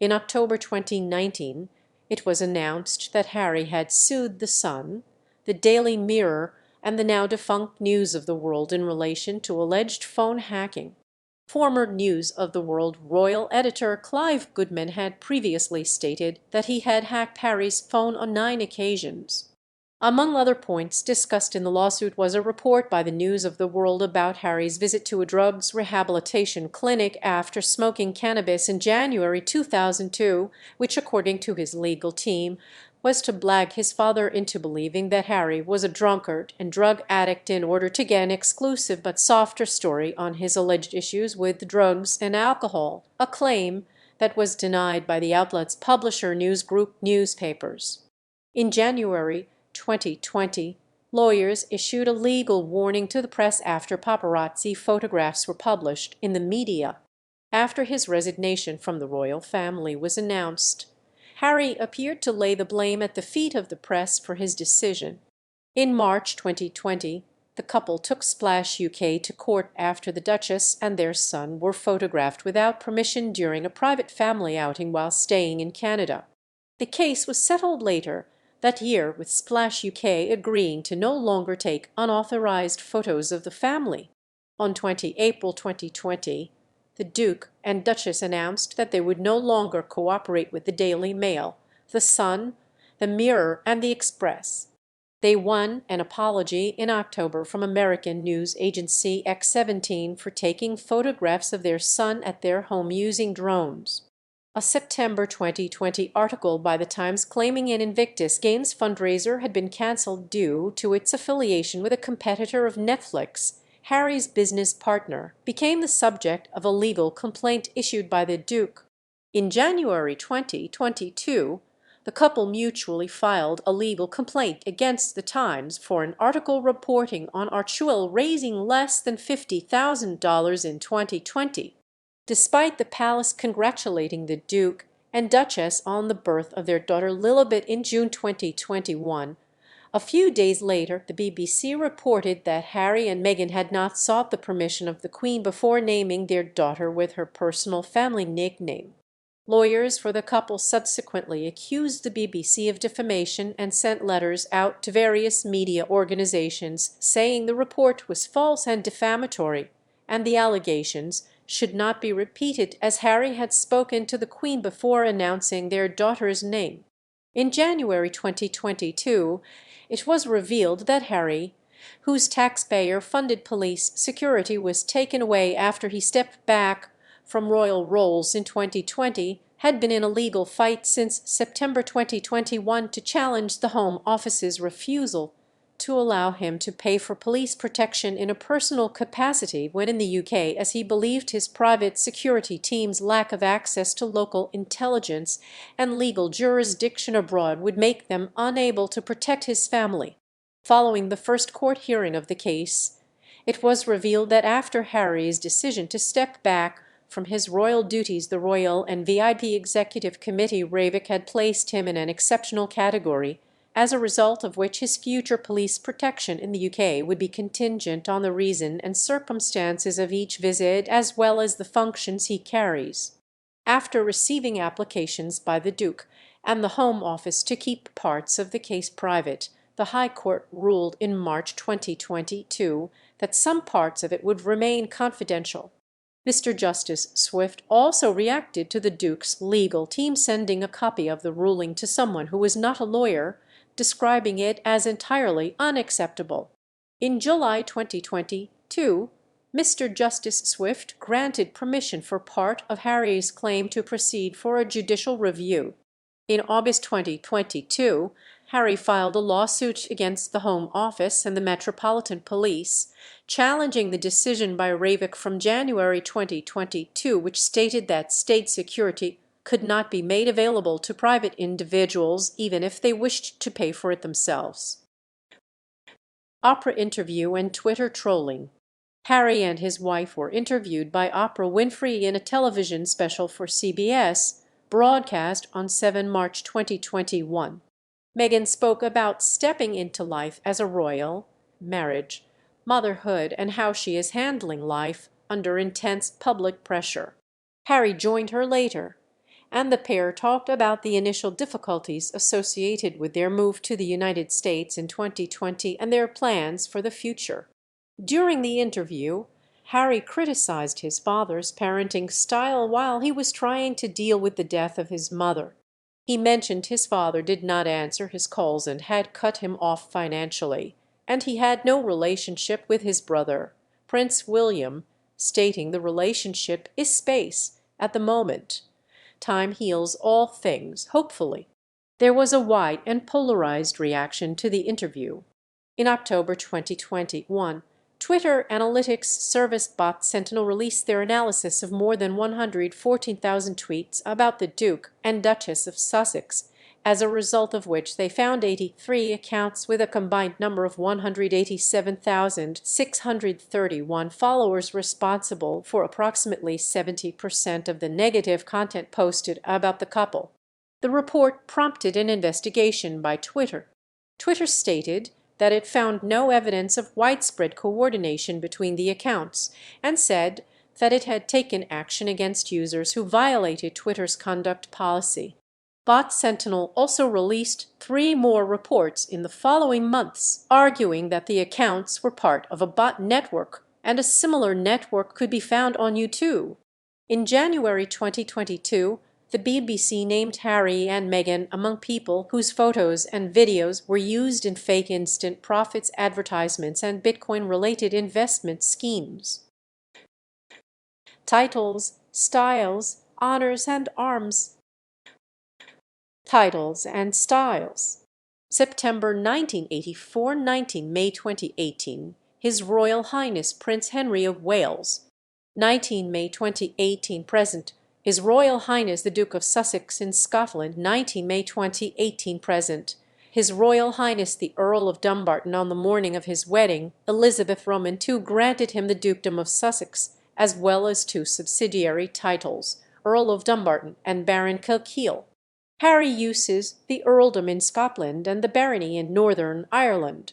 In October 2019, it was announced that Harry had sued The Sun, the Daily Mirror, and the now defunct News of the World in relation to alleged phone hacking. Former News of the World royal editor Clive Goodman had previously stated that he had hacked Harry's phone on 9 occasions. Among other points discussed in the lawsuit was a report by the News of the World about Harry's visit to a drugs rehabilitation clinic after smoking cannabis in January 2002, which, according to his legal team, was to blag his father into believing that Harry was a drunkard and drug addict in order to get an exclusive but softer story on his alleged issues with drugs and alcohol, a claim that was denied by the outlet's publisher News Group newspapers. In January 2020, lawyers issued a legal warning to the press after paparazzi photographs were published in the media. After his resignation from the royal family was announced, Harry appeared to lay the blame at the feet of the press for his decision. In March 2020, the couple took Splash UK to court after the Duchess and their son were photographed without permission during a private family outing while staying in Canada. The case was settled later that year, with Splash UK agreeing to no longer take unauthorized photos of the family. On April 2020, the Duke and Duchess announced that they would no longer cooperate with the Daily Mail, the Sun, the Mirror, and the Express. They won an apology in October from American news agency X17 for taking photographs of their son at their home using drones. A September 2020 article by The Times claiming an Invictus Games fundraiser had been cancelled due to its affiliation with a competitor of Netflix, Harry's business partner, became the subject of a legal complaint issued by the Duke. In January 2022, the couple mutually filed a legal complaint against The Times for an article reporting on Archewell raising less than $50,000 in 2020. Despite the palace congratulating the Duke and Duchess on the birth of their daughter Lilibet in June 2021, a few days later the BBC reported that Harry and Meghan had not sought the permission of the Queen before naming their daughter with her personal family nickname. Lawyers for the couple subsequently accused the BBC of defamation and sent letters out to various media organizations saying the report was false and defamatory, and the allegations should not be repeated, as Harry had spoken to the Queen before announcing their daughter's name. In January 2022, it was revealed that Harry, whose taxpayer-funded police security was taken away after he stepped back from royal roles in 2020, had been in a legal fight since September 2021 to challenge the Home Office's refusal to allow him to pay for police protection in a personal capacity when in the UK, as he believed his private security team's lack of access to local intelligence and legal jurisdiction abroad would make them unable to protect his family. Following the first court hearing of the case, it was revealed that after Harry's decision to step back from his royal duties, the Royal and VIP Executive Committee Ravik had placed him in an exceptional category, as a result of which his future police protection in the UK would be contingent on the reason and circumstances of each visit as well as the functions he carries. After receiving applications by the Duke and the Home Office to keep parts of the case private, the High Court ruled in March 2022 that some parts of it would remain confidential. Mr. Justice Swift also reacted to the Duke's legal team sending a copy of the ruling to someone who was not a lawyer, describing it as entirely unacceptable. In July 2022, Mr. Justice Swift granted permission for part of Harry's claim to proceed for a judicial review. In August 2022, Harry filed a lawsuit against the Home Office and the Metropolitan Police, challenging the decision by Ravik from January 2022, which stated that state security could not be made available to private individuals even if they wished to pay for it themselves. Oprah interview and Twitter trolling. Harry and his wife were interviewed by Oprah Winfrey in a television special for CBS, broadcast on 7 March 2021. Meghan spoke about stepping into life as a royal, marriage, motherhood, and how she is handling life under intense public pressure. Harry joined her later, and the pair talked about the initial difficulties associated with their move to the United States in 2020 and their plans for the future. During the interview, Harry criticized his father's parenting style while he was trying to deal with the death of his mother. He mentioned his father did not answer his calls and had cut him off financially, and he had no relationship with his brother, Prince William, stating the relationship is space at the moment. Time heals all things, hopefully. There was a wide and polarized reaction to the interview. In October 2021, Twitter analytics service Bot Sentinel released their analysis of more than 114,000 tweets about the Duke and Duchess of Sussex, as a result of which they found 83 accounts with a combined number of 187,631 followers responsible for approximately 70% of the negative content posted about the couple. The report prompted an investigation by Twitter. Twitter stated that it found no evidence of widespread coordination between the accounts and said that it had taken action against users who violated Twitter's conduct policy. Bot Sentinel also released 3 more reports in the following months, arguing that the accounts were part of a bot network and a similar network could be found on YouTube. In January 2022, the BBC named Harry and Meghan among people whose photos and videos were used in fake instant profits advertisements and Bitcoin-related investment schemes. Titles, styles, honors, and arms. Titles and styles. September 1984, 19 May 2018, His Royal Highness Prince Henry of Wales. 19 May 2018, present, His Royal Highness the Duke of Sussex in Scotland. 19 May 2018, present, His Royal Highness the Earl of Dumbarton. On the morning of his wedding, Elizabeth Roman II granted him the Dukedom of Sussex, as well as 2 subsidiary titles, Earl of Dumbarton and Baron Kilkeel. Harry uses the earldom in Scotland and the barony in Northern Ireland.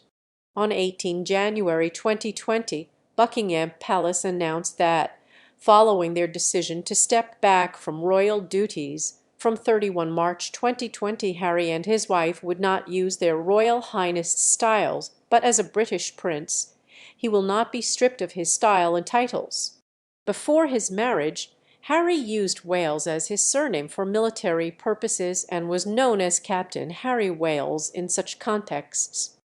On 18 January 2020, Buckingham Palace announced that, following their decision to step back from royal duties, from 31 March 2020 Harry and his wife would not use their Royal Highness styles, but as a British prince, he will not be stripped of his style and titles. Before his marriage, Harry used Wales as his surname for military purposes and was known as Captain Harry Wales in such contexts.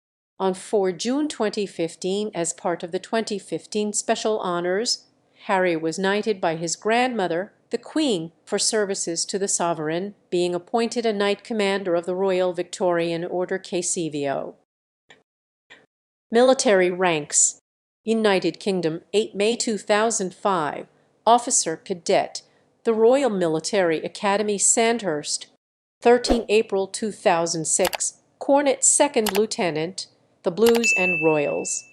On 4 June 2015, as part of the 2015 Special Honours, Harry was knighted by his grandmother, the Queen, for services to the sovereign, being appointed a Knight Commander of the Royal Victorian Order KCVO. Military ranks. United Kingdom, 8 May 2005. Officer Cadet, the Royal Military Academy Sandhurst. 13 April 2006. Cornet 2nd Lieutenant, the Blues and Royals.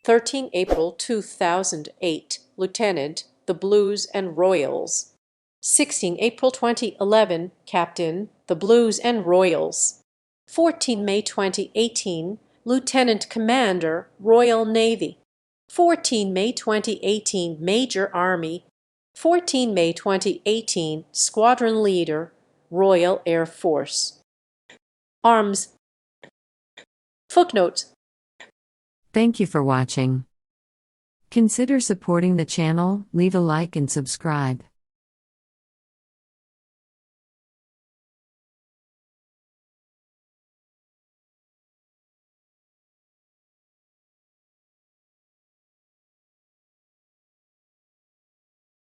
13 April 2008. Lieutenant, the Blues and Royals. 16 April 2011. Captain, the Blues and Royals. 14 May 2018. Lieutenant Commander, Royal Navy. 14 May 2018. Major Army. 14 May 2018, Squadron Leader, Royal Air Force. Arms. Footnotes. Thank you for watching. Consider supporting the channel, leave a like and subscribe.